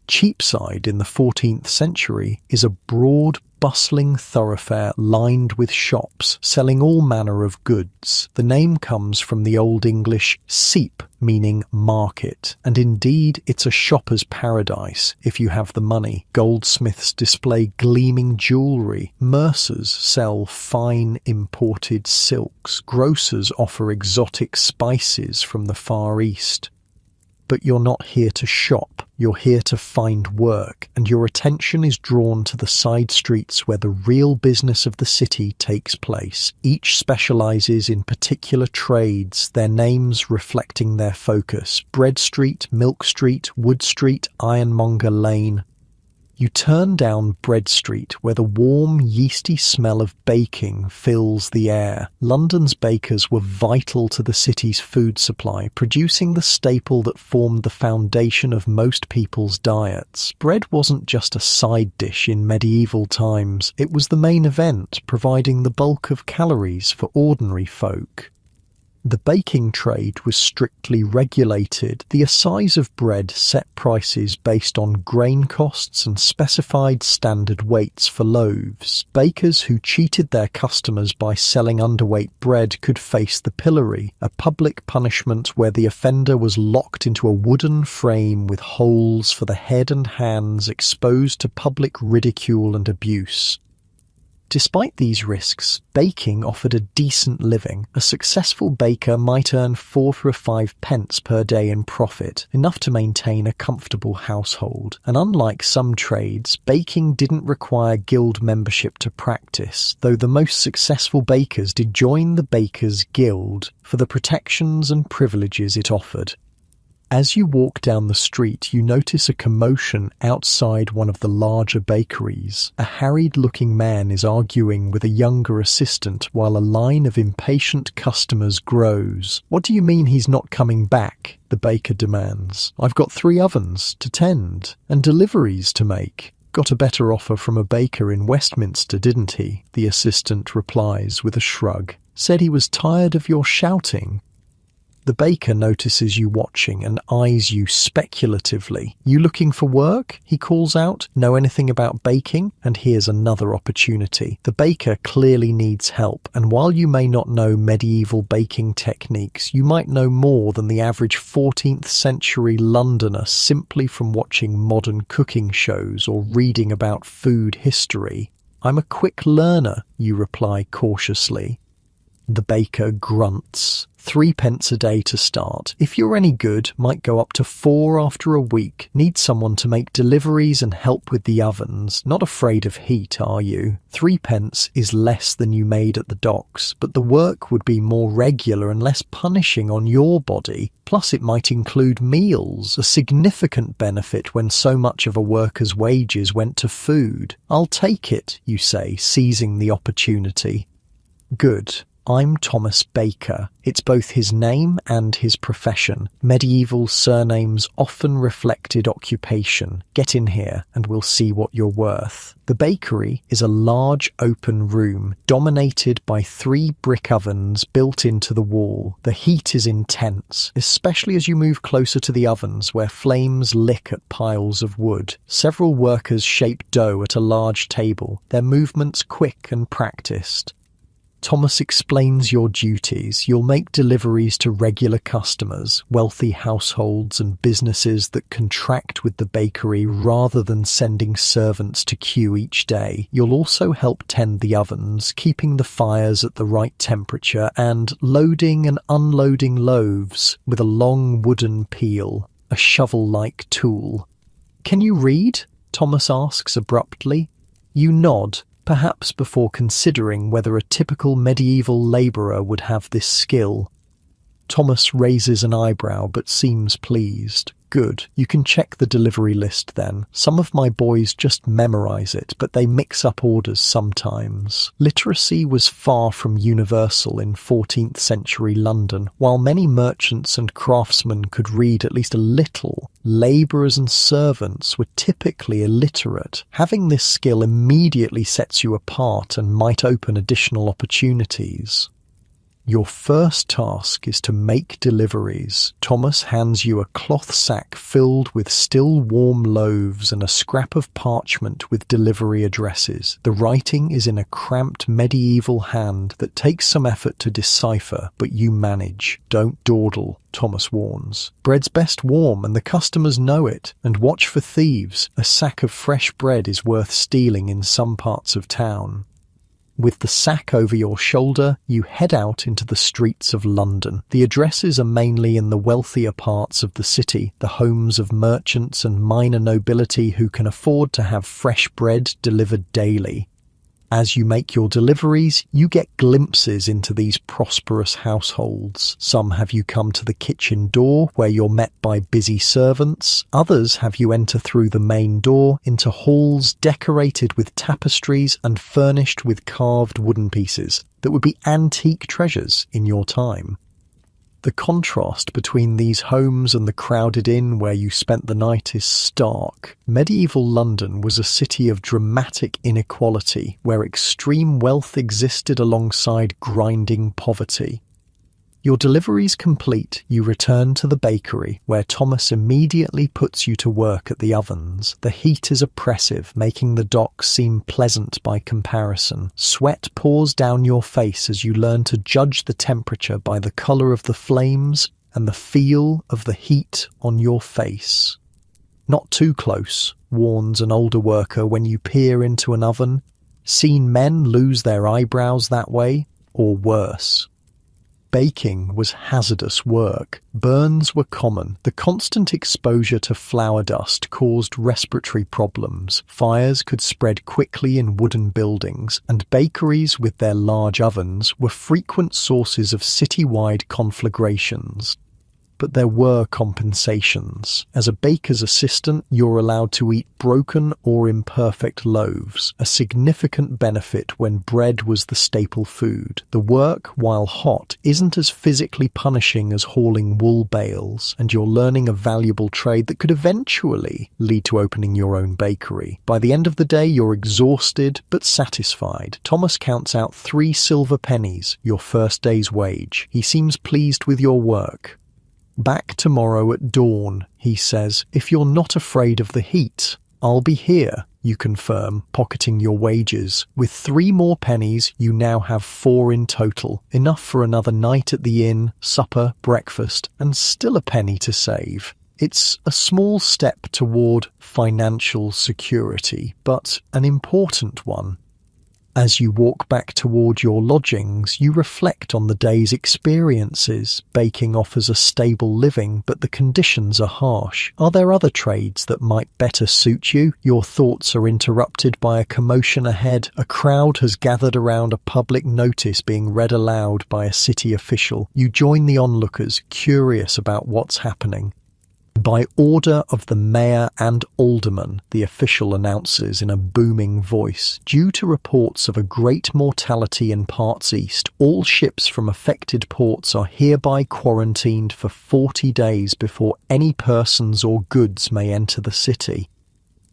Cheapside in the 14th century is a broad, bustling thoroughfare lined with shops selling all manner of goods. The name comes from the Old English seep, meaning market, and indeed it's a shopper's paradise if you have the money. Goldsmiths display gleaming jewellery, mercers sell fine imported silks, grocers offer exotic spices from the Far East. But you're not here to shop, you're here to find work, and your attention is drawn to the side streets where the real business of the city takes place. Each specialises in particular trades, their names reflecting their focus: Bread Street, Milk Street, Wood Street, Ironmonger Lane. You turn down Bread Street, where the warm, yeasty smell of baking fills the air. London's bakers were vital to the city's food supply, producing the staple that formed the foundation of most people's diets. Bread wasn't just a side dish in medieval times, it was the main event, providing the bulk of calories for ordinary folk. The baking trade was strictly regulated. The assize of bread set prices based on grain costs and specified standard weights for loaves. Bakers who cheated their customers by selling underweight bread could face the pillory, a public punishment where the offender was locked into a wooden frame with holes for the head and hands, exposed to public ridicule and abuse. Despite these risks, baking offered a decent living. A successful baker might earn 4 or 5 pence per day in profit, enough to maintain a comfortable household. And unlike some trades, baking didn't require guild membership to practice, though the most successful bakers did join the Bakers' Guild for the protections and privileges it offered. As you walk down the street, you notice a commotion outside one of the larger bakeries. A harried-looking man is arguing with a younger assistant while a line of impatient customers grows. "What do you mean he's not coming back?" the baker demands. "I've got 3 ovens to tend and deliveries to make." "Got a better offer from a baker in Westminster, didn't he?" the assistant replies with a shrug. "Said he was tired of your shouting." The baker notices you watching and eyes you speculatively. "You looking for work?" he calls out. "Know anything about baking?" And here's another opportunity. The baker clearly needs help, and while you may not know medieval baking techniques, you might know more than the average 14th century Londoner simply from watching modern cooking shows or reading about food history. "I'm a quick learner," you reply cautiously. The baker grunts. 3p a day to start. If you're any good, might go up to 4 after a week. Need someone to make deliveries and help with the ovens. Not afraid of heat, are you? 3p is less than you made at the docks, but the work would be more regular and less punishing on your body. Plus it might include meals, a significant benefit when so much of a worker's wages went to food. "I'll take it," you say, seizing the opportunity. Good. I'm Thomas Baker. It's both his name and his profession. Medieval surnames often reflected occupation. Get in here and we'll see what you're worth. The bakery is a large open room dominated by 3 brick ovens built into the wall. The heat is intense, especially as you move closer to the ovens where flames lick at piles of wood. Several workers shape dough at a large table, their movements quick and practiced. Thomas explains your duties. You'll make deliveries to regular customers, wealthy households and businesses that contract with the bakery rather than sending servants to queue each day. You'll also help tend the ovens, keeping the fires at the right temperature and loading and unloading loaves with a long wooden peel, a shovel-like tool. "Can you read?" Thomas asks abruptly. You nod, perhaps before considering whether a typical medieval labourer would have this skill. Thomas raises an eyebrow but seems pleased. "Good. You can check the delivery list then. Some of my boys just memorise it, but they mix up orders sometimes." Literacy was far from universal in 14th century London. While many merchants and craftsmen could read at least a little, labourers and servants were typically illiterate. Having this skill immediately sets you apart and might open additional opportunities. Your first task is to make deliveries. Thomas hands you a cloth sack filled with still warm loaves and a scrap of parchment with delivery addresses. The writing is in a cramped medieval hand that takes some effort to decipher, but you manage. "Don't dawdle," Thomas warns. "Bread's best warm and the customers know it. And watch for thieves. A sack of fresh bread is worth stealing in some parts of town." With the sack over your shoulder, you head out into the streets of London. The addresses are mainly in the wealthier parts of the city, the homes of merchants and minor nobility who can afford to have fresh bread delivered daily. As you make your deliveries, you get glimpses into these prosperous households. Some have you come to the kitchen door, where you're met by busy servants. Others have you enter through the main door into halls decorated with tapestries and furnished with carved wooden pieces that would be antique treasures in your time. The contrast between these homes and the crowded inn where you spent the night is stark. Medieval London was a city of dramatic inequality, where extreme wealth existed alongside grinding poverty. Your deliveries complete, you return to the bakery, where Thomas immediately puts you to work at the ovens. The heat is oppressive, making the docks seem pleasant by comparison. Sweat pours down your face as you learn to judge the temperature by the colour of the flames and the feel of the heat on your face. "Not too close," warns an older worker when you peer into an oven. "Seen men lose their eyebrows that way, or worse." Baking was hazardous work. Burns were common. The constant exposure to flour dust caused respiratory problems. Fires could spread quickly in wooden buildings, and bakeries with their large ovens were frequent sources of citywide conflagrations. But there were compensations. As a baker's assistant, you're allowed to eat broken or imperfect loaves, a significant benefit when bread was the staple food. The work, while hot, isn't as physically punishing as hauling wool bales, and you're learning a valuable trade that could eventually lead to opening your own bakery. By the end of the day, you're exhausted but satisfied. Thomas counts out 3 silver pennies, your first day's wage. He seems pleased with your work. "Back tomorrow at dawn," he says. "If you're not afraid of the heat, I'll be here," you confirm, pocketing your wages. With 3 more pennies, you now have 4 in total, enough for another night at the inn, supper, breakfast, and still a penny to save. It's a small step toward financial security, but an important one. As you walk back toward your lodgings, you reflect on the day's experiences. Baking offers a stable living, but the conditions are harsh. Are there other trades that might better suit you? Your thoughts are interrupted by a commotion ahead. A crowd has gathered around a public notice being read aloud by a city official. You join the onlookers, curious about what's happening. "By order of the mayor and alderman," the official announces in a booming voice, "due to reports of a great mortality in parts east, all ships from affected ports are hereby quarantined for 40 days before any persons or goods may enter the city."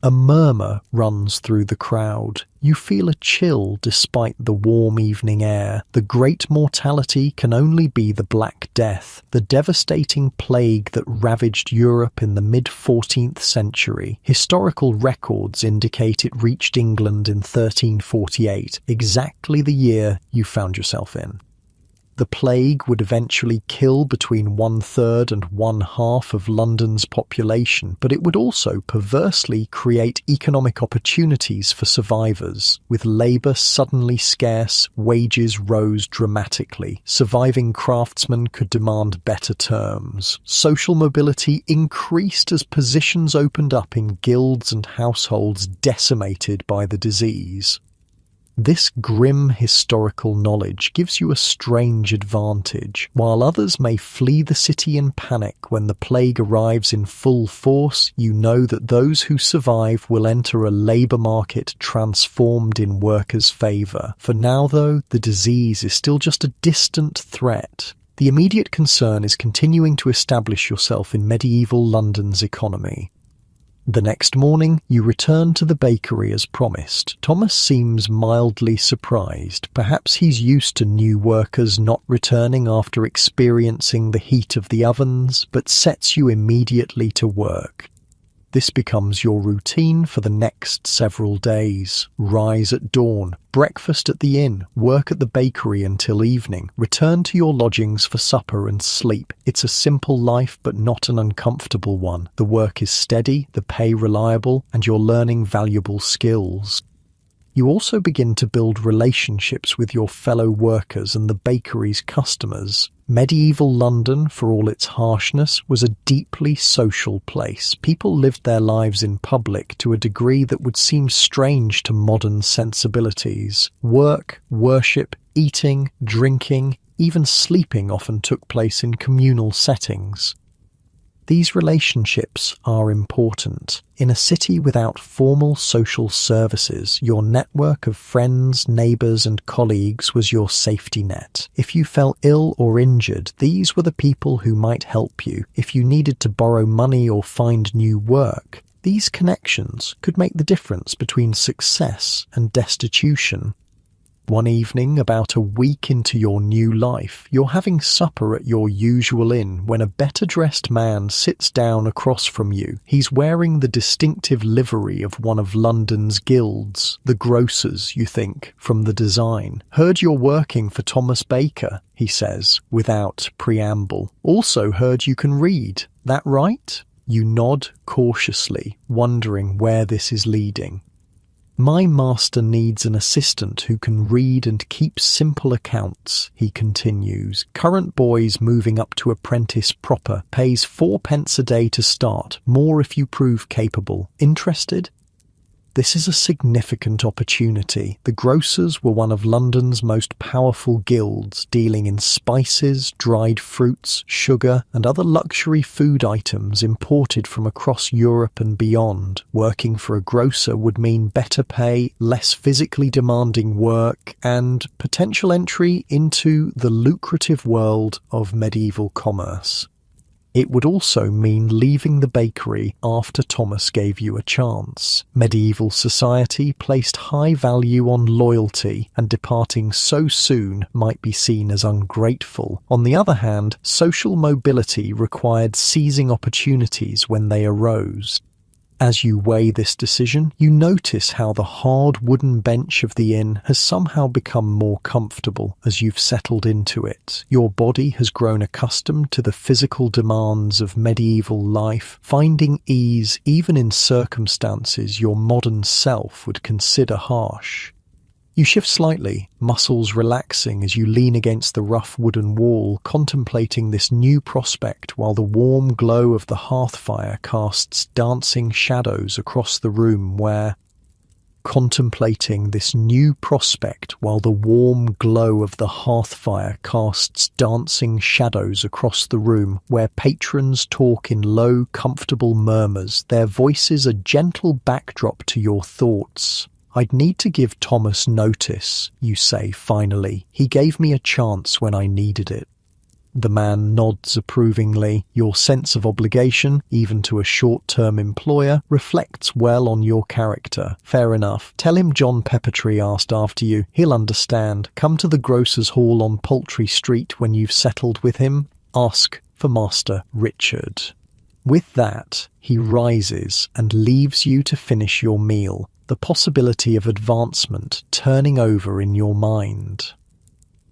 A murmur runs through the crowd. You feel a chill despite the warm evening air. The great mortality can only be the Black Death, the devastating plague that ravaged Europe in the mid-14th century. Historical records indicate it reached England in 1348, exactly the year you found yourself in. The plague would eventually kill between 1/3 and 1/2 of London's population, but it would also perversely create economic opportunities for survivors. With labour suddenly scarce, wages rose dramatically. Surviving craftsmen could demand better terms. Social mobility increased as positions opened up in guilds and households decimated by the disease. This grim historical knowledge gives you a strange advantage. While others may flee the city in panic when the plague arrives in full force, you know that those who survive will enter a labour market transformed in workers' favour. For now, though, the disease is still just a distant threat. The immediate concern is continuing to establish yourself in medieval London's economy. The next morning, you return to the bakery as promised. Thomas seems mildly surprised. Perhaps he's used to new workers not returning after experiencing the heat of the ovens, but sets you immediately to work. This becomes your routine for the next several days. Rise at dawn, breakfast at the inn, work at the bakery until evening, return to your lodgings for supper and sleep. It's a simple life, but not an uncomfortable one. The work is steady, the pay reliable, and you're learning valuable skills. You also begin to build relationships with your fellow workers and the bakery's customers. Medieval London, for all its harshness, was a deeply social place. People lived their lives in public to a degree that would seem strange to modern sensibilities. Work, worship, eating, drinking, even sleeping often took place in communal settings. These relationships are important. In a city without formal social services, your network of friends, neighbours and colleagues was your safety net. If you fell ill or injured, these were the people who might help you. If you needed to borrow money or find new work, these connections could make the difference between success and destitution. One evening, about a week into your new life, you're having supper at your usual inn when a better-dressed man sits down across from you. He's wearing the distinctive livery of one of London's guilds. The grocers, you think, from the design. "Heard you're working for Thomas Baker," he says, without preamble. "Also heard you can read. That right?" You nod cautiously, wondering where this is leading. "My master needs an assistant who can read and keep simple accounts," he continues. "Current boys moving up to apprentice proper. Pays 4 pence a day to start. More if you prove capable. Interested?" This is a significant opportunity. The grocers were one of London's most powerful guilds, dealing in spices, dried fruits, sugar, and other luxury food items imported from across Europe and beyond. Working for a grocer would mean better pay, less physically demanding work, and potential entry into the lucrative world of medieval commerce. It would also mean leaving the bakery after Thomas gave you a chance. Medieval society placed high value on loyalty, and departing so soon might be seen as ungrateful. On the other hand, social mobility required seizing opportunities when they arose. As you weigh this decision, you notice how the hard wooden bench of the inn has somehow become more comfortable as you've settled into it. Your body has grown accustomed to the physical demands of medieval life, finding ease even in circumstances your modern self would consider harsh. You shift slightly, muscles relaxing as you lean against the rough wooden wall, contemplating this new prospect while the warm glow of the hearth fire casts dancing shadows across the room where... Contemplating this new prospect while the warm glow of the hearth fire casts dancing shadows across the room where patrons talk in low, comfortable murmurs, their voices a gentle backdrop to your thoughts. I'd need to give Thomas notice, you say finally. He gave me a chance when I needed it. The man nods approvingly. Your sense of obligation, even to a short-term employer, reflects well on your character. Fair enough. Tell him John Peppertree asked after you. He'll understand. Come to the Grocer's Hall on Poultry Street when you've settled with him. Ask for Master Richard. With that, he rises and leaves you to finish your meal, the possibility of advancement turning over in your mind.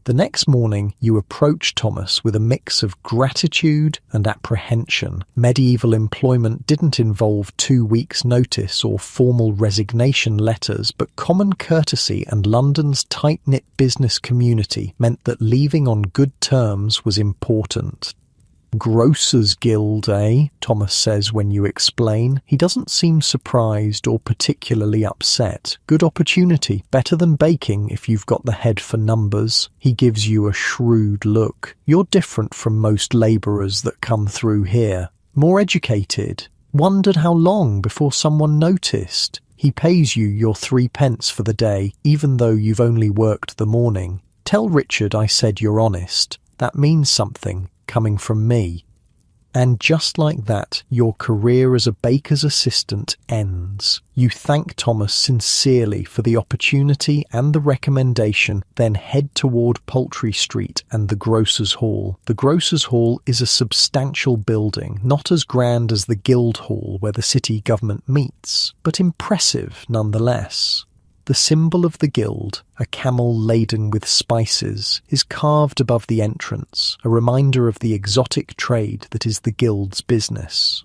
The next morning, you approach Thomas with a mix of gratitude and apprehension. Medieval employment didn't involve 2 weeks' notice or formal resignation letters, but common courtesy and London's tight-knit business community meant that leaving on good terms was important. Grocers Guild, eh? Thomas says when you explain. He doesn't seem surprised or particularly upset. Good opportunity, better than baking if you've got the head for numbers. He gives you a shrewd look. You're different from most labourers that come through here. More educated. Wondered how long before someone noticed. He pays you your 3 pence for the day, even though you've only worked the morning. Tell Richard I said you're honest. That means something. Coming from me. And just like that, your career as a baker's assistant ends. You thank Thomas sincerely for the opportunity and the recommendation, then head toward Poultry Street and the Grocer's Hall. The Grocer's Hall is a substantial building, not as grand as the Guildhall where the city government meets, but impressive nonetheless. The symbol of the guild, a camel laden with spices, is carved above the entrance, a reminder of the exotic trade that is the guild's business.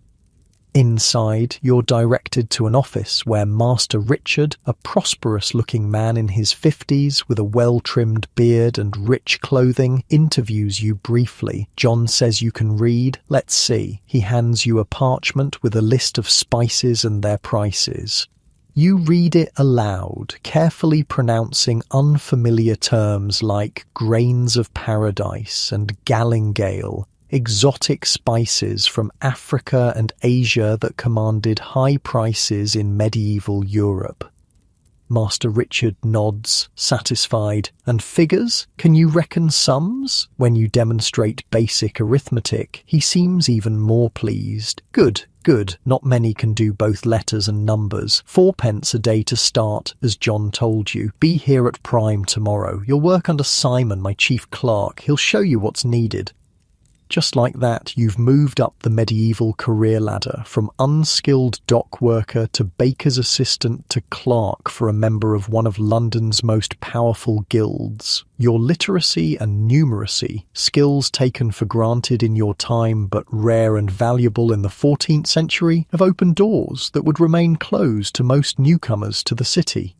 Inside, you're directed to an office where Master Richard, a prosperous-looking man in his 50s with a well-trimmed beard and rich clothing, interviews you briefly. John says you can read. Let's see. He hands you a parchment with a list of spices and their prices. You read it aloud, carefully pronouncing unfamiliar terms like grains of paradise and galingale, exotic spices from Africa and Asia that commanded high prices in medieval Europe. Master Richard nods, satisfied. And figures? Can you reckon sums? When you demonstrate basic arithmetic, he seems even more pleased. Good. Not many can do both letters and numbers. 4 pence a day to start, as John told you. Be here at prime tomorrow. You'll work under Simon, my chief clerk. He'll show you what's needed. Just like that, you've moved up the medieval career ladder from unskilled dock worker to baker's assistant to clerk for a member of one of London's most powerful guilds. Your literacy and numeracy, skills taken for granted in your time but rare and valuable in the 14th century, have opened doors that would remain closed to most newcomers to the city.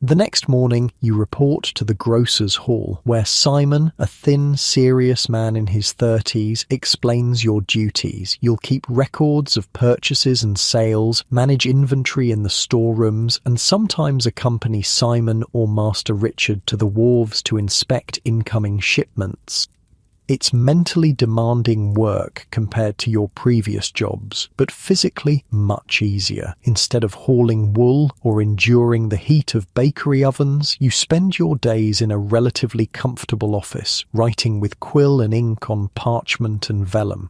The next morning, you report to the grocer's hall, where Simon, a thin, serious man in his 30s, explains your duties. You'll keep records of purchases and sales, manage inventory in the storerooms, and sometimes accompany Simon or Master Richard to the wharves to inspect incoming shipments. It's mentally demanding work compared to your previous jobs, but physically much easier. Instead of hauling wool or enduring the heat of bakery ovens, you spend your days in a relatively comfortable office, writing with quill and ink on parchment and vellum.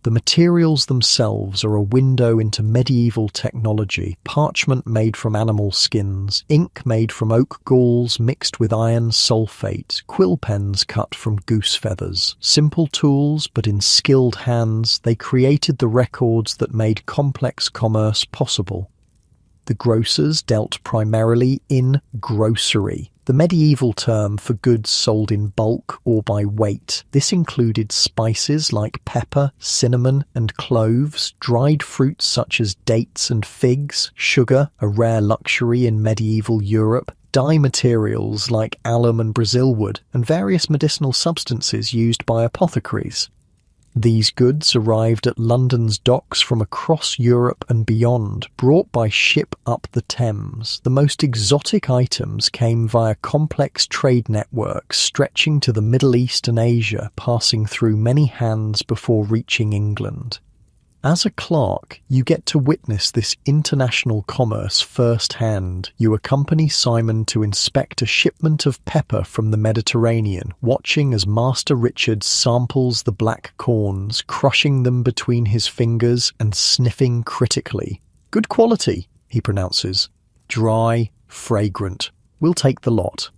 The materials themselves are a window into medieval technology: parchment made from animal skins, ink made from oak galls mixed with iron sulfate, quill pens cut from goose feathers. Simple tools, but in skilled hands, they created the records that made complex commerce possible. The grocers dealt primarily in grocery, the medieval term for goods sold in bulk or by weight. This included spices like pepper, cinnamon, and cloves, dried fruits such as dates and figs, sugar, a rare luxury in medieval Europe, dye materials like alum and Brazil wood, and various medicinal substances used by apothecaries. These goods arrived at London's docks from across Europe and beyond, brought by ship up the Thames. The most exotic items came via complex trade networks stretching to the Middle East and Asia, passing through many hands before reaching England. As a clerk, you get to witness this international commerce firsthand. You accompany Simon to inspect a shipment of pepper from the Mediterranean, watching as Master Richard samples the black corns, crushing them between his fingers and sniffing critically. "Good quality," he pronounces. "Dry, fragrant. We'll take the lot."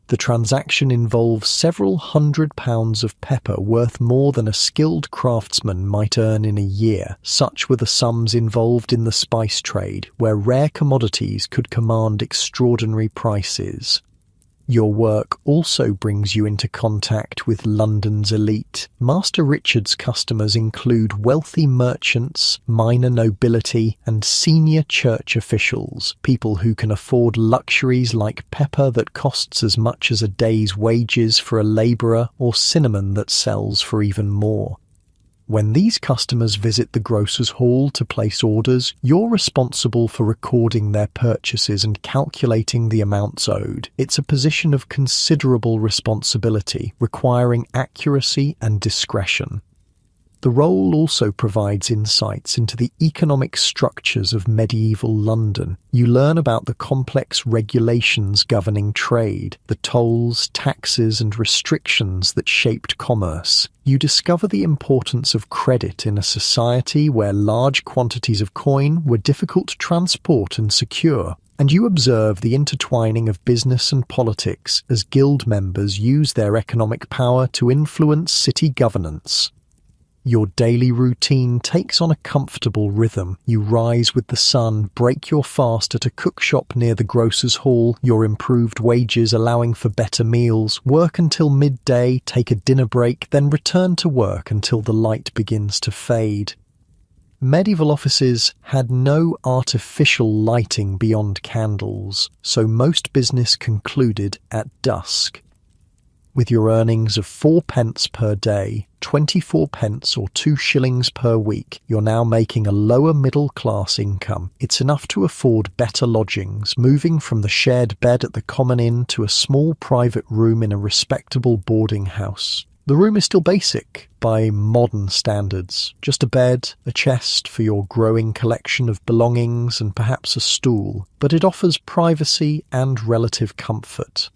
The transaction involves several £100s of pepper worth more than a skilled craftsman might earn in a year. Such were the sums involved in the spice trade, where rare commodities could command extraordinary prices. Your work also brings you into contact with London's elite. Master Richard's customers include wealthy merchants, minor nobility, and senior church officials, people who can afford luxuries like pepper that costs as much as a day's wages for a labourer, or cinnamon that sells for even more. When these customers visit the grocer's hall to place orders, you're responsible for recording their purchases and calculating the amounts owed. It's a position of considerable responsibility, requiring accuracy and discretion. The role also provides insights into the economic structures of medieval London. You learn about the complex regulations governing trade, the tolls, taxes, and restrictions that shaped commerce. You discover the importance of credit in a society where large quantities of coin were difficult to transport and secure. And you observe the intertwining of business and politics as guild members use their economic power to influence city governance. Your daily routine takes on a comfortable rhythm. You rise with the sun, break your fast at a cook shop near the grocer's hall, your improved wages allowing for better meals, work until midday, take a dinner break, then return to work until the light begins to fade. Medieval offices had no artificial lighting beyond candles, so most business concluded at dusk. With your earnings of 4p per day, 24p or 2 shillings per week, you're now making a lower middle class income. It's enough to afford better lodgings, moving from the shared bed at the Common Inn to a small private room in a respectable boarding house. The room is still basic by modern standards, just a bed, a chest for your growing collection of belongings, and perhaps a stool, but it offers privacy and relative comfort.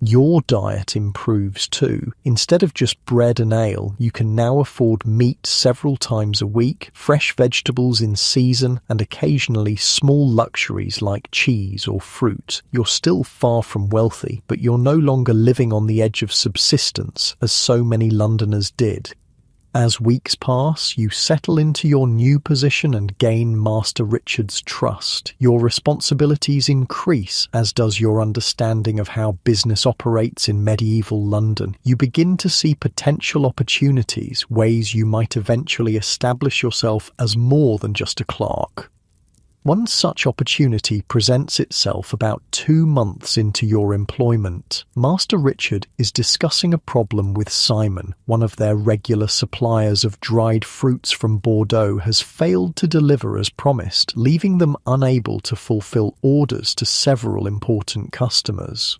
Your diet improves too. Instead of just bread and ale, you can now afford meat several times a week, fresh vegetables in season, and occasionally small luxuries like cheese or fruit. You're still far from wealthy, but you're no longer living on the edge of subsistence, as so many Londoners did. As weeks pass, you settle into your new position and gain Master Richard's trust. Your responsibilities increase, as does your understanding of how business operates in medieval London. You begin to see potential opportunities, ways you might eventually establish yourself as more than just a clerk. One such opportunity presents itself about 2 months into your employment. Master Richard is discussing a problem with Simon. One of their regular suppliers of dried fruits from Bordeaux has failed to deliver as promised, leaving them unable to fulfill orders to several important customers.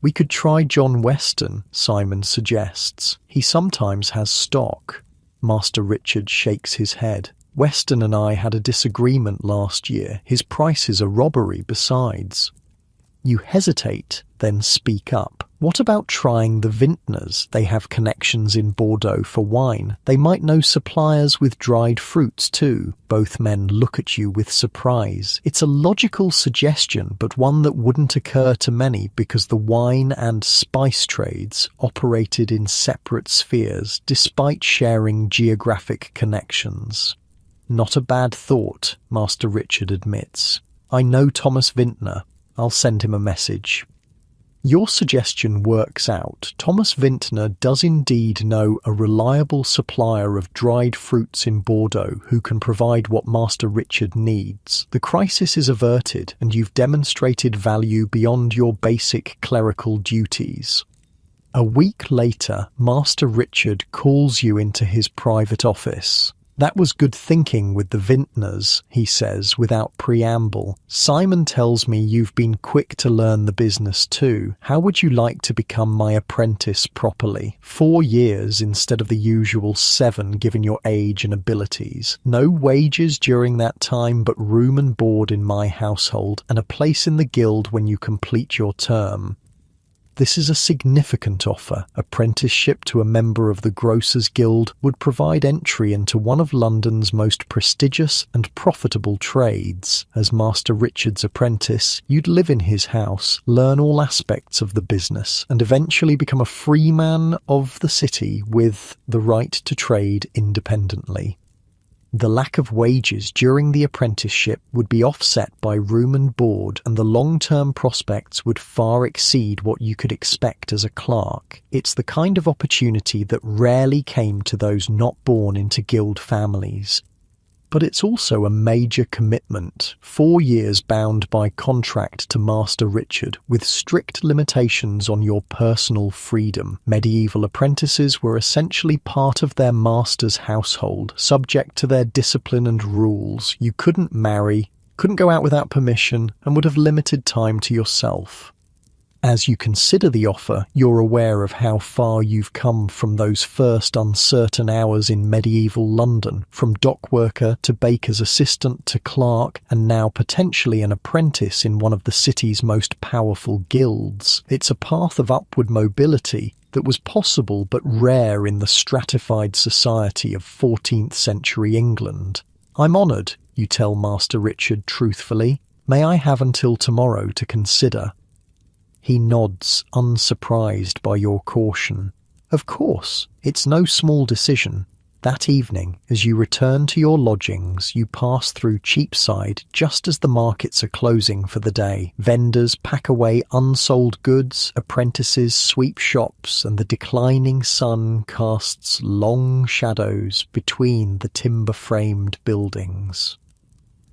"We could try John Weston," Simon suggests. "He sometimes has stock." Master Richard shakes his head. "Weston and I had a disagreement last year. His prices are robbery besides." You hesitate, then speak up. "What about trying the vintners? They have connections in Bordeaux for wine. They might know suppliers with dried fruits too." Both men look at you with surprise. It's a logical suggestion, but one that wouldn't occur to many because the wine and spice trades operated in separate spheres despite sharing geographic connections. "Not a bad thought," Master Richard admits. "I know Thomas Vintner. I'll send him a message." Your suggestion works out. Thomas Vintner does indeed know a reliable supplier of dried fruits in Bordeaux who can provide what Master Richard needs. The crisis is averted, and you've demonstrated value beyond your basic clerical duties. A week later, Master Richard calls you into his private office. "That was good thinking with the vintners," he says without preamble. "Simon tells me you've been quick to learn the business too. How would you like to become my apprentice properly? 4 years instead of the usual 7 given your age and abilities. No wages during that time but room and board in my household and a place in the guild when you complete your term." This is a significant offer. Apprenticeship to a member of the Grocers Guild would provide entry into one of London's most prestigious and profitable trades. As Master Richard's apprentice, you'd live in his house, learn all aspects of the business, and eventually become a free man of the city with the right to trade independently. The lack of wages during the apprenticeship would be offset by room and board, and the long-term prospects would far exceed what you could expect as a clerk. It's the kind of opportunity that rarely came to those not born into guild families. But it's also a major commitment, 4 years bound by contract to Master Richard, with strict limitations on your personal freedom. Medieval apprentices were essentially part of their master's household, subject to their discipline and rules. You couldn't marry, couldn't go out without permission, and would have limited time to yourself. As you consider the offer, you're aware of how far you've come from those first uncertain hours in medieval London, from dock worker to baker's assistant to clerk, and now potentially an apprentice in one of the city's most powerful guilds. It's a path of upward mobility that was possible but rare in the stratified society of 14th century England. "I'm honoured," you tell Master Richard truthfully. "May I have until tomorrow to consider?" He nods, unsurprised by your caution. "Of course, it's no small decision." That evening, as you return to your lodgings, you pass through Cheapside just as the markets are closing for the day. Vendors pack away unsold goods, apprentices sweep shops, and the declining sun casts long shadows between the timber-framed buildings.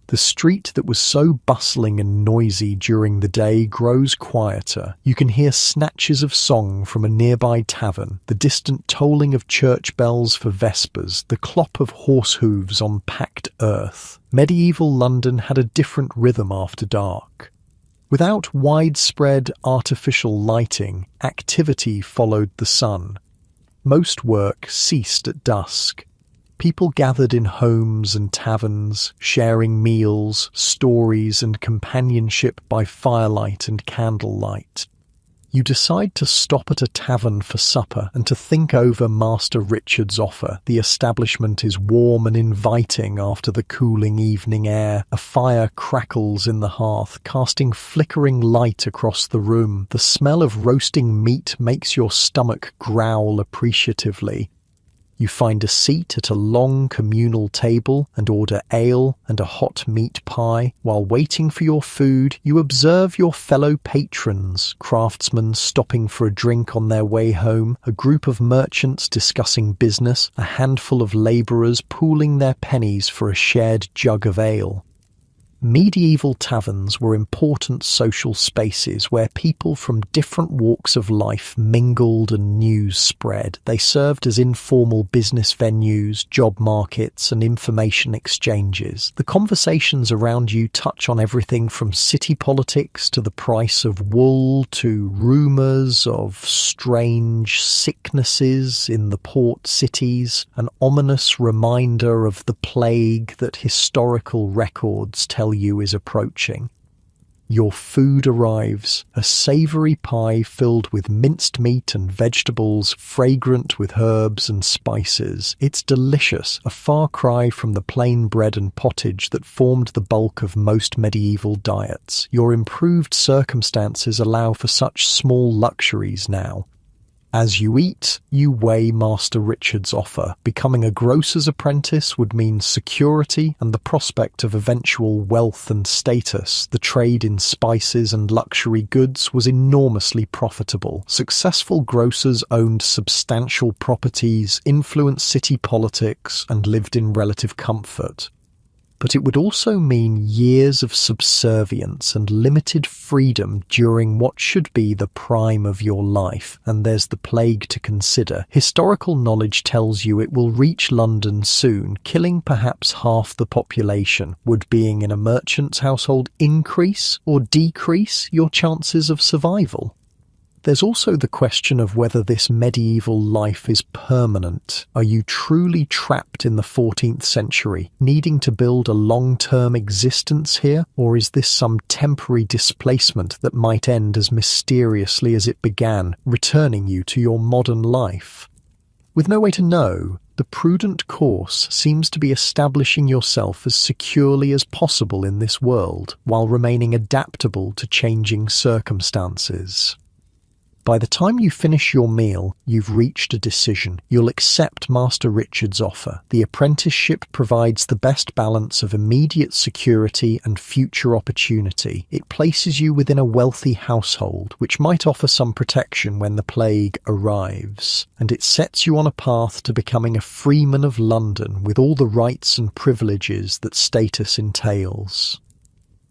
The street that was so bustling and noisy during the day grows quieter. You can hear snatches of song from a nearby tavern, the distant tolling of church bells for vespers, the clop of horse hooves on packed earth. Medieval London had a different rhythm after dark. Without widespread artificial lighting, activity followed the sun. Most work ceased at dusk. People gathered in homes and taverns, sharing meals, stories, and companionship by firelight and candlelight. You decide to stop at a tavern for supper and to think over Master Richard's offer. The establishment is warm and inviting after the cooling evening air. A fire crackles in the hearth, casting flickering light across the room. The smell of roasting meat makes your stomach growl appreciatively. You find a seat at a long communal table and order ale and a hot meat pie. While waiting for your food, you observe your fellow patrons, craftsmen stopping for a drink on their way home, a group of merchants discussing business, a handful of labourers pooling their pennies for a shared jug of ale. Medieval taverns were important social spaces where people from different walks of life mingled and news spread. They served as informal business venues, job markets, and information exchanges. The conversations around you touch on everything from city politics to the price of wool to rumours of strange sicknesses in the port cities, an ominous reminder of the plague that historical records tell you is approaching. Your food arrives, a savoury pie filled with minced meat and vegetables, fragrant with herbs and spices. It's delicious, a far cry from the plain bread and pottage that formed the bulk of most medieval diets. Your improved circumstances allow for such small luxuries now. As you eat, you weigh Master Richard's offer. Becoming a grocer's apprentice would mean security and the prospect of eventual wealth and status. The trade in spices and luxury goods was enormously profitable. Successful grocers owned substantial properties, influenced city politics, and lived in relative comfort. But it would also mean years of subservience and limited freedom during what should be the prime of your life, and there's the plague to consider. Historical knowledge tells you it will reach London soon, killing perhaps half the population. Would being in a merchant's household increase or decrease your chances of survival? There's also the question of whether this medieval life is permanent. Are you truly trapped in the 14th century, needing to build a long-term existence here? Or is this some temporary displacement that might end as mysteriously as it began, returning you to your modern life? With no way to know, the prudent course seems to be establishing yourself as securely as possible in this world, while remaining adaptable to changing circumstances. By the time you finish your meal, you've reached a decision. You'll accept Master Richard's offer. The apprenticeship provides the best balance of immediate security and future opportunity. It places you within a wealthy household, which might offer some protection when the plague arrives. And it sets you on a path to becoming a freeman of London with all the rights and privileges that status entails.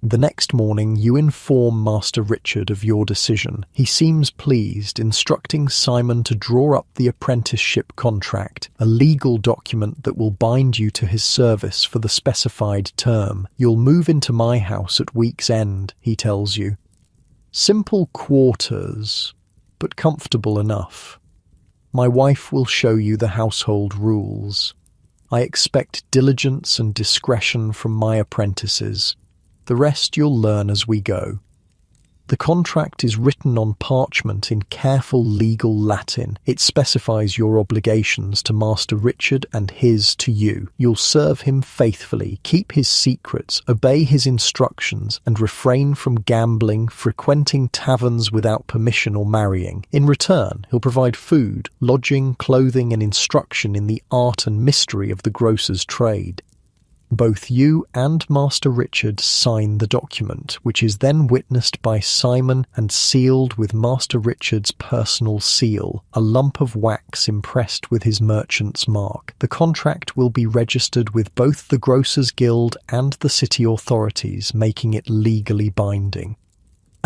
The next morning you inform Master Richard of your decision. He seems pleased, instructing Simon to draw up the apprenticeship contract, a legal document that will bind you to his service for the specified term. You'll move into my house at week's end, he tells you. Simple quarters, but comfortable enough. My wife will show you the household rules. I expect diligence and discretion from my apprentices. The rest you'll learn as we go. The contract is written on parchment in careful legal Latin. It specifies your obligations to Master Richard and his to you. You'll serve him faithfully, keep his secrets, obey his instructions, and refrain from gambling, frequenting taverns without permission, or marrying. In return, he'll provide food, lodging, clothing, and instruction in the art and mystery of the grocer's trade. Both you and Master Richard sign the document, which is then witnessed by Simon and sealed with Master Richard's personal seal, a lump of wax impressed with his merchant's mark. The contract will be registered with both the Grocers Guild and the city authorities, making it legally binding.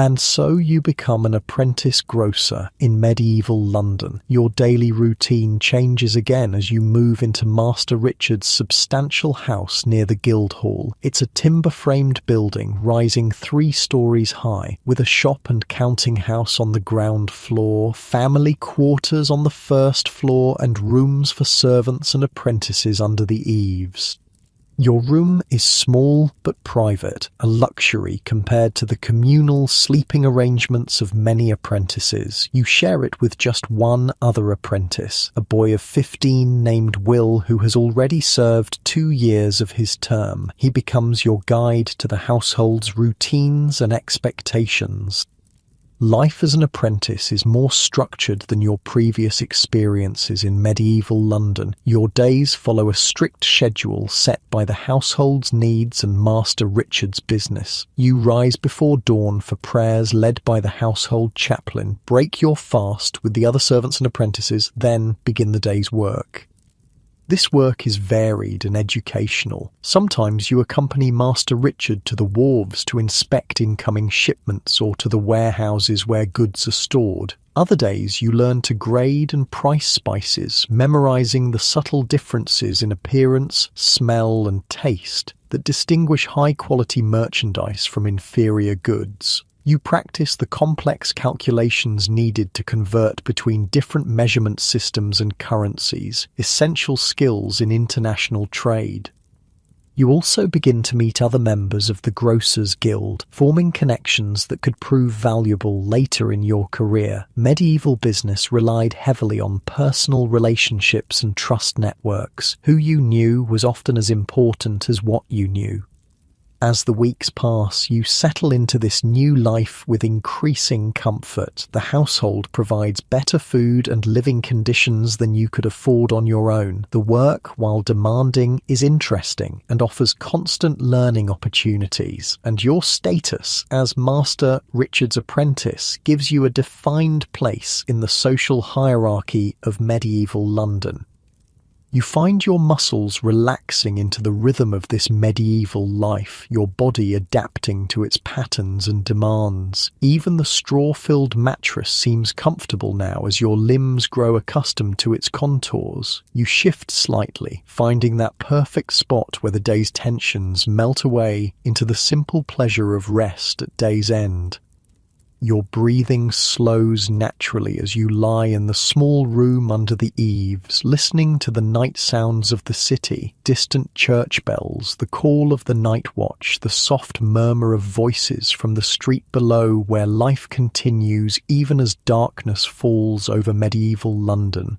And so you become an apprentice grocer in medieval London. Your daily routine changes again as you move into Master Richard's substantial house near the Guildhall. It's a timber-framed building rising 3 stories high, with a shop and counting house on the ground floor, family quarters on the first floor, and rooms for servants and apprentices under the eaves. Your room is small but private, a luxury compared to the communal sleeping arrangements of many apprentices. You share it with just one other apprentice, a boy of 15 named Will, who has already served 2 years of his term. He becomes your guide to the household's routines and expectations. Life as an apprentice is more structured than your previous experiences in medieval London. Your days follow a strict schedule set by the household's needs and Master Richard's business. You rise before dawn for prayers led by the household chaplain, break your fast with the other servants and apprentices, then begin the day's work. This work is varied and educational. Sometimes you accompany Master Richard to the wharves to inspect incoming shipments or to the warehouses where goods are stored. Other days you learn to grade and price spices, memorizing the subtle differences in appearance, smell, and taste that distinguish high-quality merchandise from inferior goods. You practice the complex calculations needed to convert between different measurement systems and currencies, essential skills in international trade. You also begin to meet other members of the Grocers Guild, forming connections that could prove valuable later in your career. Medieval business relied heavily on personal relationships and trust networks. Who you knew was often as important as what you knew. As the weeks pass, you settle into this new life with increasing comfort. The household provides better food and living conditions than you could afford on your own. The work, while demanding, is interesting and offers constant learning opportunities. And your status as Master Richard's apprentice gives you a defined place in the social hierarchy of medieval London. You find your muscles relaxing into the rhythm of this medieval life, your body adapting to its patterns and demands. Even the straw-filled mattress seems comfortable now as your limbs grow accustomed to its contours. You shift slightly, finding that perfect spot where the day's tensions melt away into the simple pleasure of rest at day's end. Your breathing slows naturally as you lie in the small room under the eaves, listening to the night sounds of the city, distant church bells, the call of the night watch, the soft murmur of voices from the street below where life continues even as darkness falls over medieval London.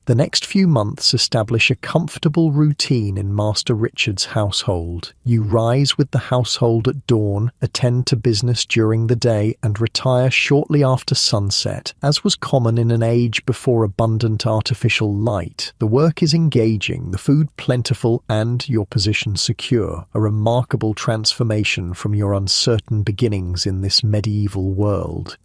The next few months establish a comfortable routine in Master Richard's household. You rise with the household at dawn, attend to business during the day, and retire shortly after sunset. As was common in an age before abundant artificial light, the work is engaging, the food plentiful, and your position secure, a remarkable transformation from your uncertain beginnings in this medieval world.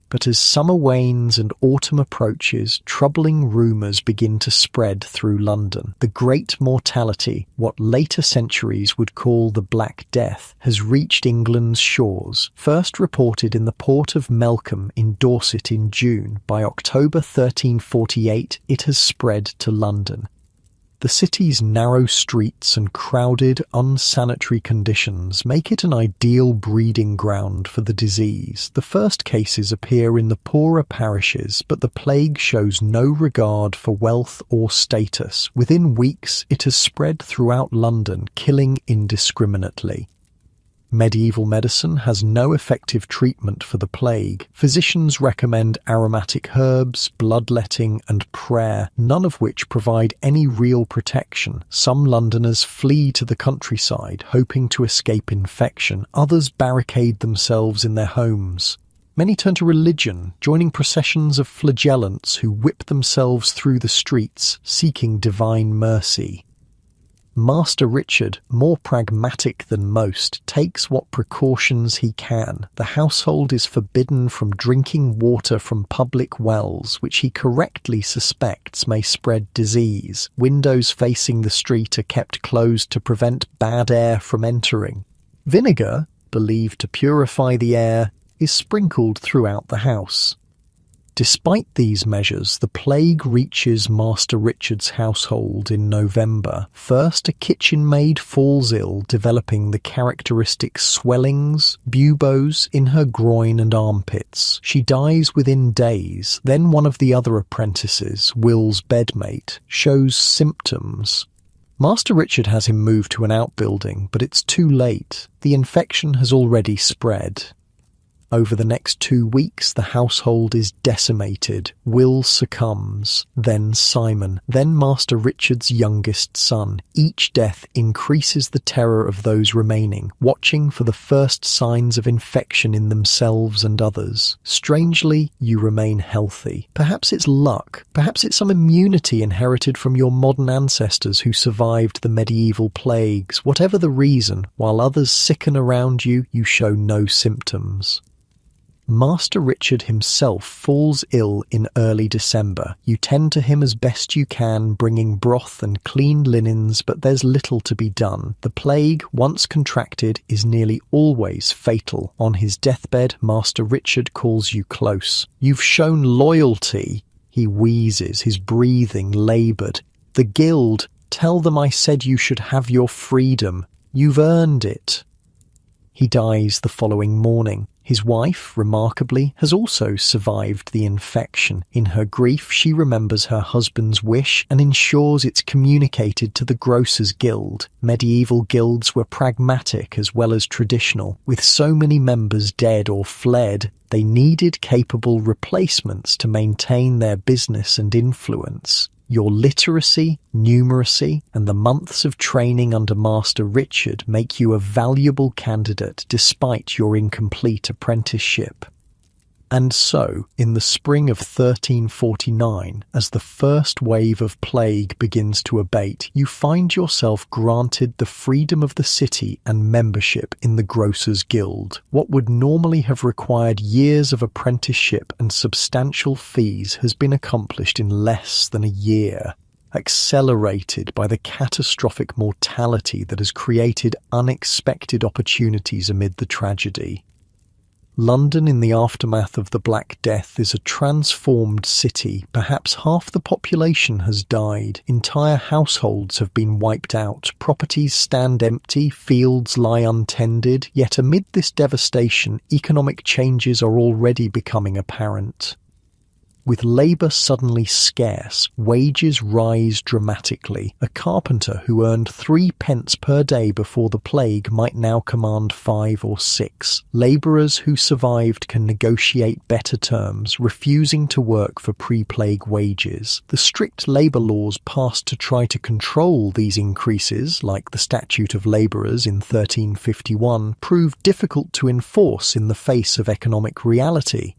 But as summer wanes and autumn approaches, troubling rumours begin to spread through London. The Great Mortality, what later centuries would call the Black Death, has reached England's shores. First reported in the port of Melcombe in Dorset in June, by October 1348 it has spread to London. The city's narrow streets and crowded, unsanitary conditions make it an ideal breeding ground for the disease. The first cases appear in the poorer parishes, but the plague shows no regard for wealth or status. Within weeks, it has spread throughout London, killing indiscriminately. Medieval medicine has no effective treatment for the plague. Physicians recommend aromatic herbs, bloodletting, and prayer, none of which provide any real protection. Some Londoners flee to the countryside, hoping to escape infection. Others barricade themselves in their homes. Many turn to religion, joining processions of flagellants who whip themselves through the streets, seeking divine mercy. Master Richard, more pragmatic than most, takes what precautions he can. The household is forbidden from drinking water from public wells, which he correctly suspects may spread disease. Windows facing the street are kept closed to prevent bad air from entering. Vinegar, believed to purify the air, is sprinkled throughout the house. Despite these measures, the plague reaches Master Richard's household in November. First, a kitchen maid falls ill, developing the characteristic swellings, buboes in her groin and armpits. She dies within days. Then one of the other apprentices, Will's bedmate, shows symptoms. Master Richard has him moved to an outbuilding, but it's too late. The infection has already spread. Over the next 2 weeks, the household is decimated. Will succumbs, then Simon, then Master Richard's youngest son. Each death increases the terror of those remaining, watching for the first signs of infection in themselves and others. Strangely, you remain healthy. Perhaps it's luck. Perhaps it's some immunity inherited from your modern ancestors who survived the medieval plagues. Whatever the reason, while others sicken around you, you show no symptoms. Master Richard himself falls ill in early December. You tend to him as best you can, bringing broth and clean linens, but there's little to be done. The plague, once contracted, is nearly always fatal. On his deathbed, Master Richard calls you close. "You've shown loyalty." He wheezes, his breathing laboured. "The guild, tell them I said you should have your freedom. You've earned it." He dies the following morning. His wife, remarkably, has also survived the infection. In her grief, she remembers her husband's wish and ensures it's communicated to the Grocers' Guild. Medieval guilds were pragmatic as well as traditional. With so many members dead or fled, they needed capable replacements to maintain their business and influence. Your literacy, numeracy, and the months of training under Master Richard make you a valuable candidate despite your incomplete apprenticeship. And so, in the spring of 1349, as the first wave of plague begins to abate, you find yourself granted the freedom of the city and membership in the Grocers' Guild. What would normally have required years of apprenticeship and substantial fees has been accomplished in less than a year, accelerated by the catastrophic mortality that has created unexpected opportunities amid the tragedy. London in the aftermath of the Black Death is a transformed city. Perhaps half the population has died. Entire households have been wiped out. Properties stand empty. Fields lie untended. Yet amid this devastation, economic changes are already becoming apparent. With labour suddenly scarce, wages rise dramatically. A carpenter who earned 3 pence per day before the plague might now command 5 or 6. Labourers who survived can negotiate better terms, refusing to work for pre-plague wages. The strict labour laws passed to try to control these increases, like the Statute of Labourers in 1351, proved difficult to enforce in the face of economic reality.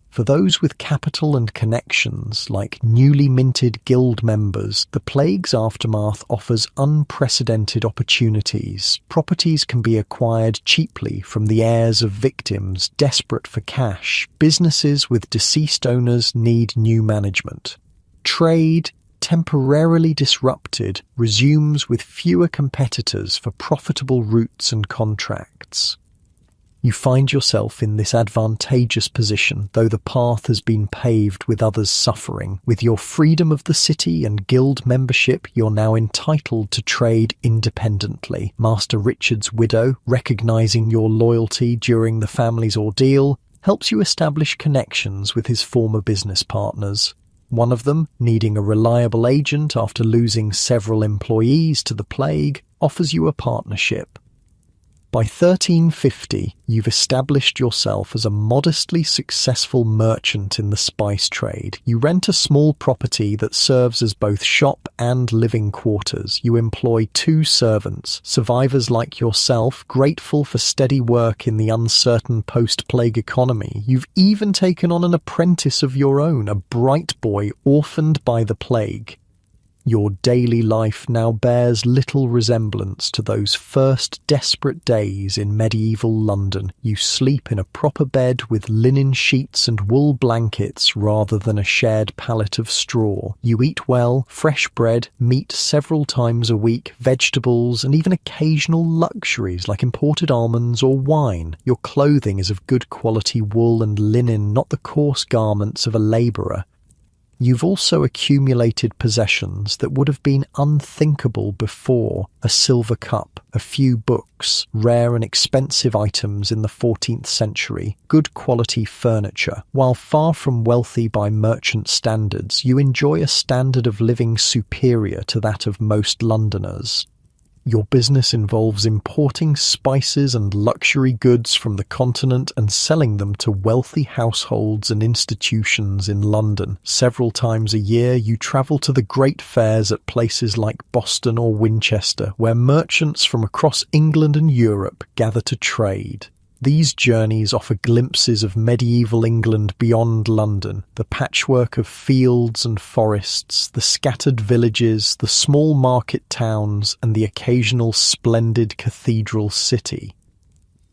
For those with capital and connections, like newly minted guild members, the plague's aftermath offers unprecedented opportunities. Properties can be acquired cheaply from the heirs of victims desperate for cash. Businesses with deceased owners need new management. Trade, temporarily disrupted, resumes with fewer competitors for profitable routes and contracts. You find yourself in this advantageous position, though the path has been paved with others suffering. With your freedom of the city and guild membership, you're now entitled to trade independently. Master Richard's widow, recognizing your loyalty during the family's ordeal, helps you establish connections with his former business partners. One of them, needing a reliable agent after losing several employees to the plague, offers you a partnership. By 1350, you've established yourself as a modestly successful merchant in the spice trade. You rent a small property that serves as both shop and living quarters. You employ 2 servants, survivors like yourself, grateful for steady work in the uncertain post-plague economy. You've even taken on an apprentice of your own, a bright boy orphaned by the plague. Your daily life now bears little resemblance to those first desperate days in medieval London. You sleep in a proper bed with linen sheets and wool blankets rather than a shared pallet of straw. You eat well, fresh bread, meat several times a week, vegetables, and even occasional luxuries like imported almonds or wine. Your clothing is of good quality wool and linen, not the coarse garments of a labourer. You've also accumulated possessions that would have been unthinkable before: a silver cup, a few books, rare and expensive items in the 14th century, good quality furniture. While far from wealthy by merchant standards, you enjoy a standard of living superior to that of most Londoners. Your business involves importing spices and luxury goods from the continent and selling them to wealthy households and institutions in London. Several times a year, you travel to the great fairs at places like Boston or Winchester, where merchants from across England and Europe gather to trade. These journeys offer glimpses of medieval England beyond London, the patchwork of fields and forests, the scattered villages, the small market towns, and the occasional splendid cathedral city.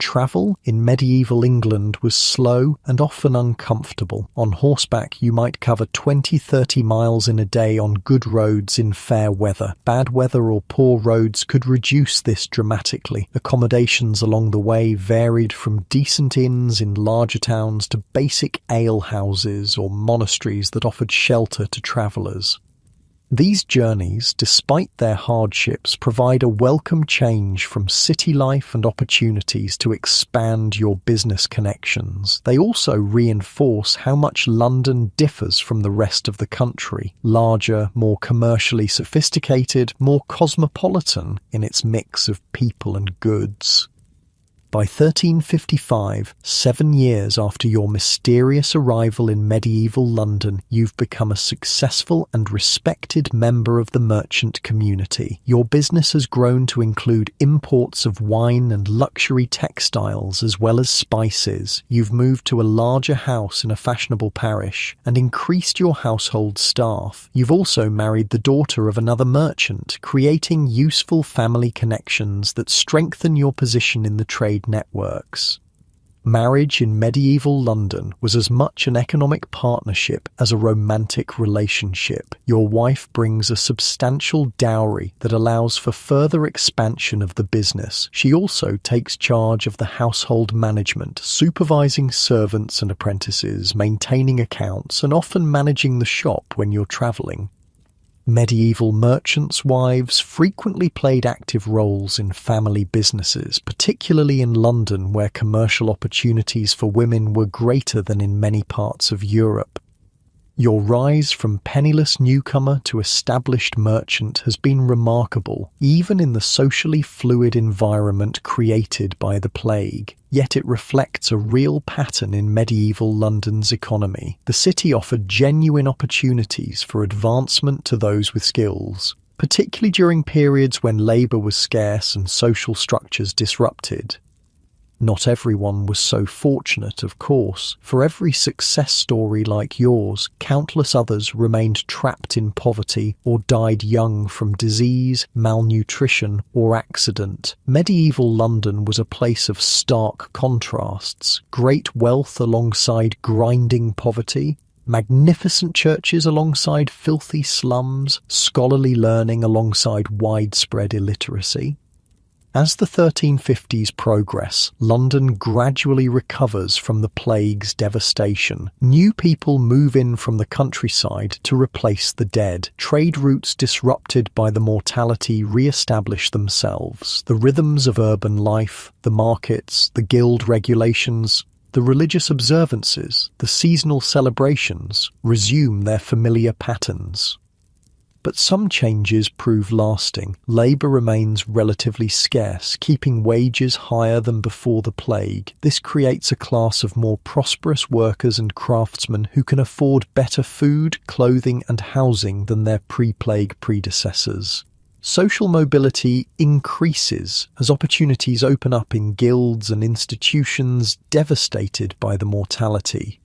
Travel in medieval England was slow and often uncomfortable. On horseback, you might cover 20-30 miles in a day on good roads in fair weather. Bad weather or poor roads could reduce this dramatically. Accommodations along the way varied from decent inns in larger towns to basic alehouses or monasteries that offered shelter to travellers. These journeys, despite their hardships, provide a welcome change from city life and opportunities to expand your business connections. They also reinforce how much London differs from the rest of the country. Larger, more commercially sophisticated, more cosmopolitan in its mix of people and goods. By 1355, 7 years after your mysterious arrival in medieval London, you've become a successful and respected member of the merchant community. Your business has grown to include imports of wine and luxury textiles as well as spices. You've moved to a larger house in a fashionable parish and increased your household staff. You've also married the daughter of another merchant, creating useful family connections that strengthen your position in the trade networks. Marriage in medieval London was as much an economic partnership as a romantic relationship. Your wife brings a substantial dowry that allows for further expansion of the business. She also takes charge of the household management, supervising servants and apprentices, maintaining accounts, and often managing the shop when you're travelling. Medieval merchants' wives frequently played active roles in family businesses, particularly in London, where commercial opportunities for women were greater than in many parts of Europe. Your rise from penniless newcomer to established merchant has been remarkable, even in the socially fluid environment created by the plague. Yet it reflects a real pattern in medieval London's economy. The city offered genuine opportunities for advancement to those with skills, particularly during periods when labour was scarce and social structures disrupted. Not everyone was so fortunate, of course. For every success story like yours, countless others remained trapped in poverty or died young from disease, malnutrition, or accident. Medieval London was a place of stark contrasts. Great wealth alongside grinding poverty, magnificent churches alongside filthy slums, scholarly learning alongside widespread illiteracy. As the 1350s progress, London gradually recovers from the plague's devastation. New people move in from the countryside to replace the dead. Trade routes disrupted by the mortality re-establish themselves. The rhythms of urban life, the markets, the guild regulations, the religious observances, the seasonal celebrations resume their familiar patterns. But some changes prove lasting. Labour remains relatively scarce, keeping wages higher than before the plague. This creates a class of more prosperous workers and craftsmen who can afford better food, clothing and housing than their pre-plague predecessors. Social mobility increases as opportunities open up in guilds and institutions devastated by the mortality.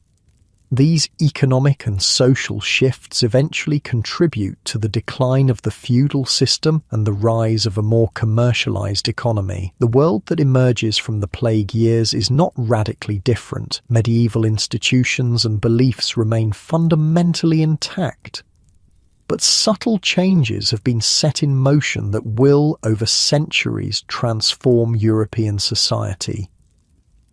These economic and social shifts eventually contribute to the decline of the feudal system and the rise of a more commercialized economy. The world that emerges from the plague years is not radically different. Medieval institutions and beliefs remain fundamentally intact. But subtle changes have been set in motion that will, over centuries, transform European society.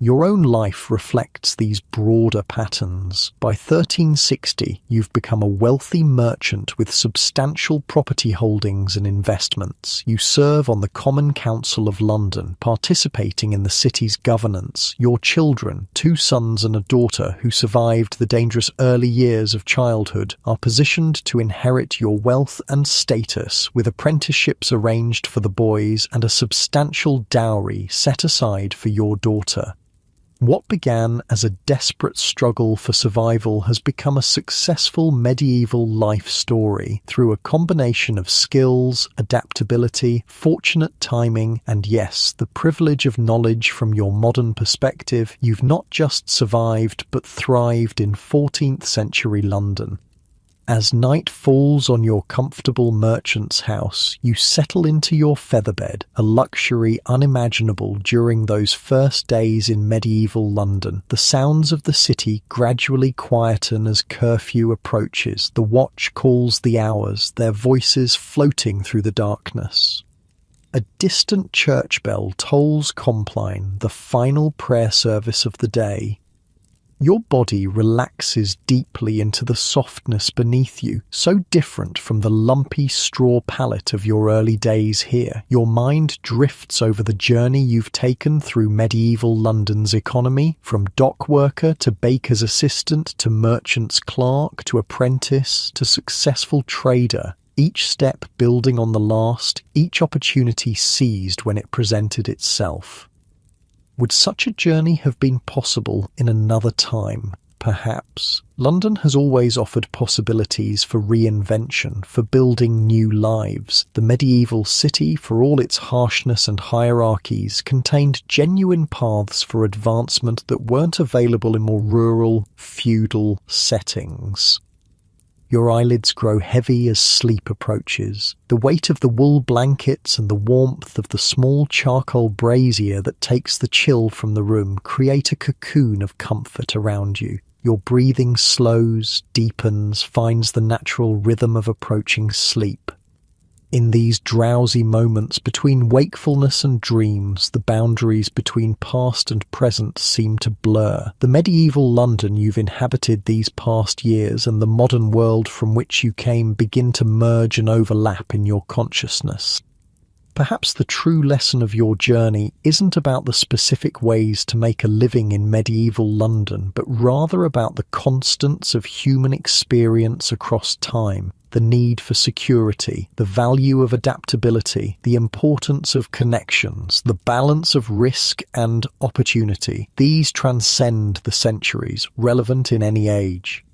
Your own life reflects these broader patterns. By 1360, you've become a wealthy merchant with substantial property holdings and investments. You serve on the Common Council of London, participating in the city's governance. Your children, 2 sons and a daughter who survived the dangerous early years of childhood, are positioned to inherit your wealth and status, with apprenticeships arranged for the boys and a substantial dowry set aside for your daughter. What began as a desperate struggle for survival has become a successful medieval life story. Through a combination of skills, adaptability, fortunate timing, and yes, the privilege of knowledge from your modern perspective, you've not just survived but thrived in 14th century London. As night falls on your comfortable merchant's house, you settle into your featherbed, a luxury unimaginable during those first days in medieval London. The sounds of the city gradually quieten as curfew approaches. The watch calls the hours, their voices floating through the darkness. A distant church bell tolls Compline, the final prayer service of the day. Your body relaxes deeply into the softness beneath you, so different from the lumpy straw pallet of your early days here. Your mind drifts over the journey you've taken through medieval London's economy, from dock worker to baker's assistant to merchant's clerk to apprentice to successful trader. Each step building on the last, each opportunity seized when it presented itself. Would such a journey have been possible in another time? Perhaps. London has always offered possibilities for reinvention, for building new lives. The medieval city, for all its harshness and hierarchies, contained genuine paths for advancement that weren't available in more rural, feudal settings. Your eyelids grow heavy as sleep approaches. The weight of the wool blankets and the warmth of the small charcoal brazier that takes the chill from the room create a cocoon of comfort around you. Your breathing slows, deepens, finds the natural rhythm of approaching sleep. In these drowsy moments between wakefulness and dreams, the boundaries between past and present seem to blur. The medieval London you've inhabited these past years and the modern world from which you came begin to merge and overlap in your consciousness. Perhaps the true lesson of your journey isn't about the specific ways to make a living in medieval London, but rather about the constants of human experience across time. The need for security, the value of adaptability, the importance of connections, the balance of risk and opportunity. These transcend the centuries, relevant in any age.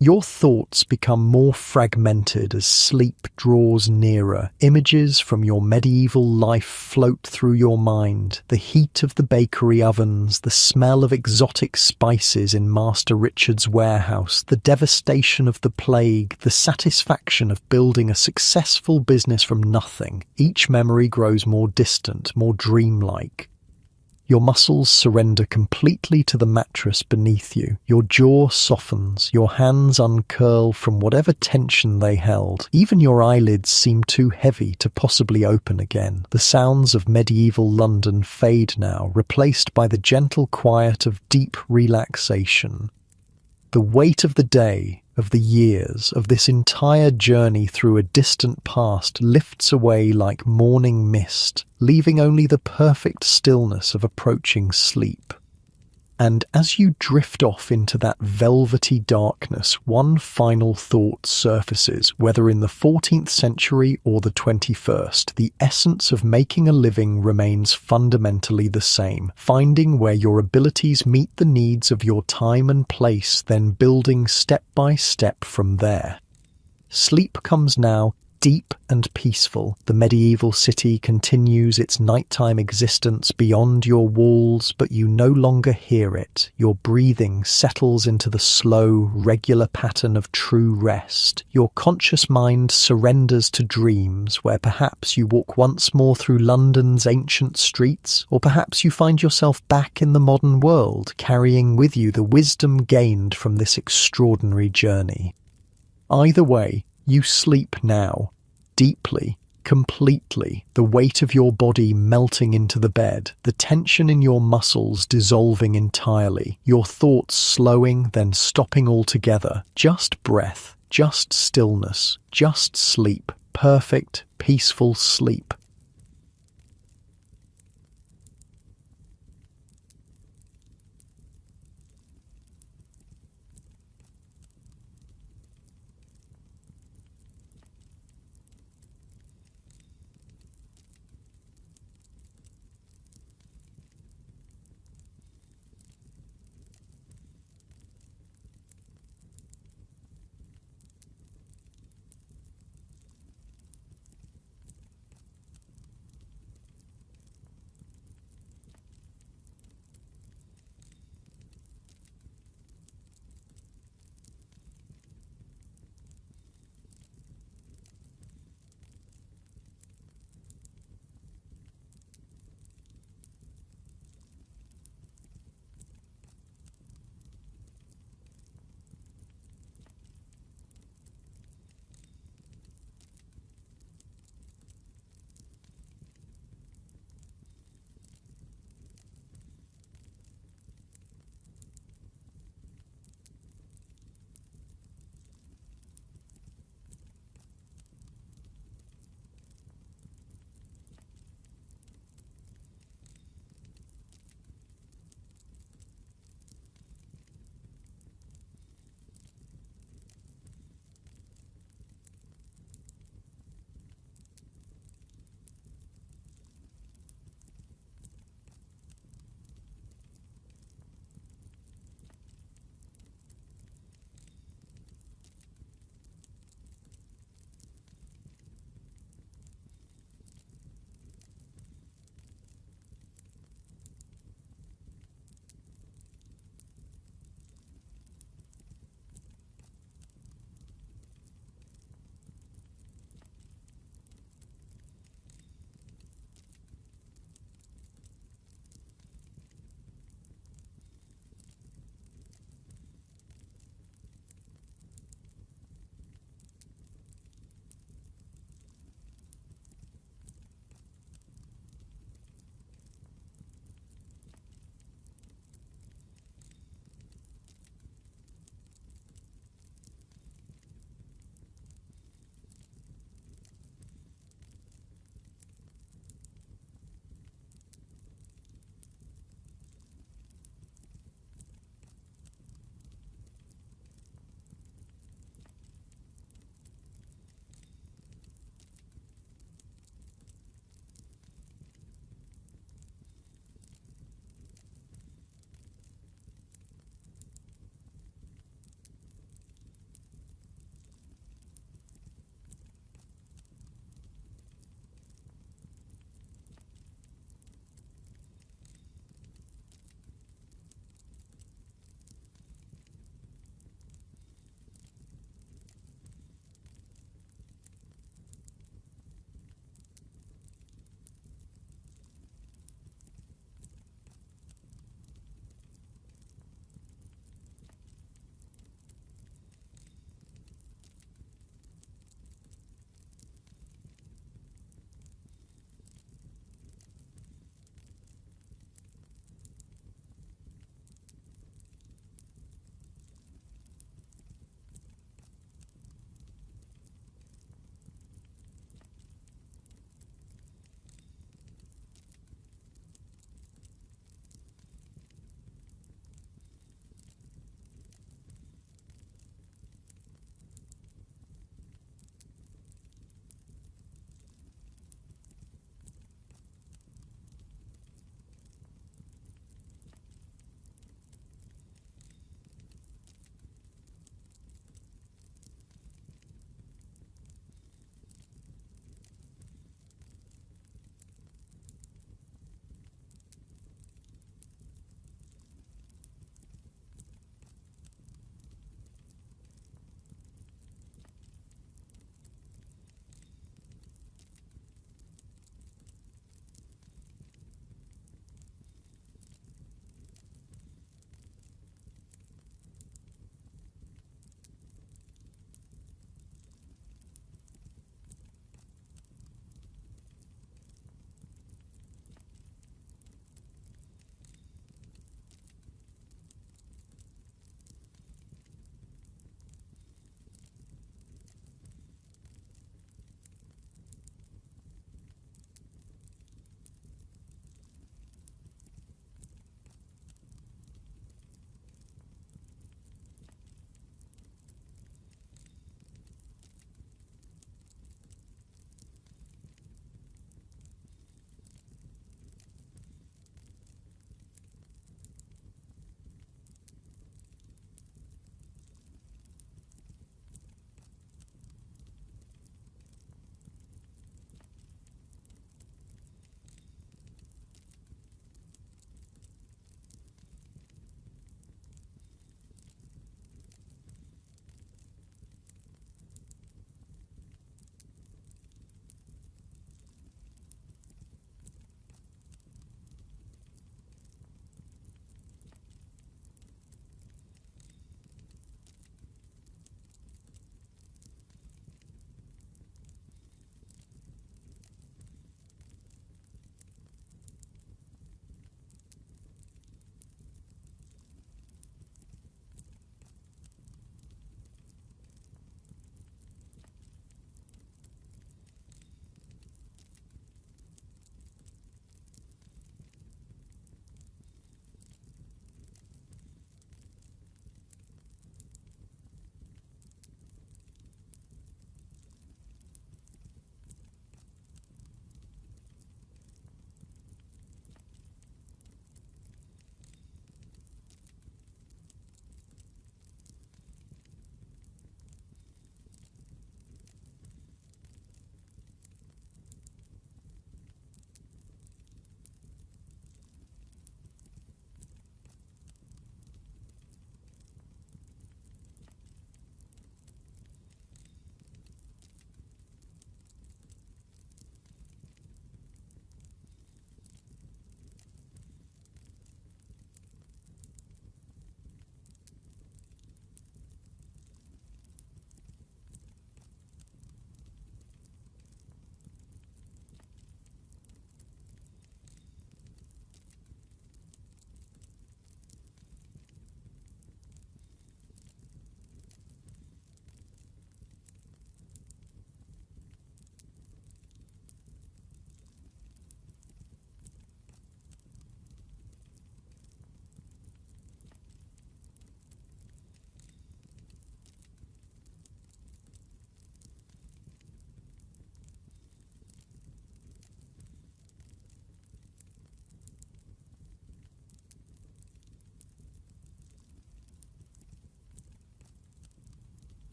Your thoughts become more fragmented as sleep draws nearer. Images from your medieval life float through your mind. The heat of the bakery ovens, the smell of exotic spices in Master Richard's warehouse, the devastation of the plague, the satisfaction of building a successful business from nothing. Each memory grows more distant, more dreamlike. Your muscles surrender completely to the mattress beneath you. Your jaw softens, your hands uncurl from whatever tension they held. Even your eyelids seem too heavy to possibly open again. The sounds of medieval London fade now, replaced by the gentle quiet of deep relaxation. The weight of the day, of the years, of this entire journey through a distant past lifts away like morning mist, leaving only the perfect stillness of approaching sleep. And as you drift off into that velvety darkness, one final thought surfaces, whether in the 14th century or the 21st. The essence of making a living remains fundamentally the same, finding where your abilities meet the needs of your time and place, then building step by step from there. Sleep comes now, deep and peaceful. The medieval city continues its nighttime existence beyond your walls, but you no longer hear it. Your breathing settles into the slow, regular pattern of true rest. Your conscious mind surrenders to dreams, where perhaps you walk once more through London's ancient streets, or perhaps you find yourself back in the modern world, carrying with you the wisdom gained from this extraordinary journey. Either way, you sleep now, deeply, completely, the weight of your body melting into the bed, the tension in your muscles dissolving entirely, your thoughts slowing, then stopping altogether. Just breath, just stillness, just sleep, perfect, peaceful sleep.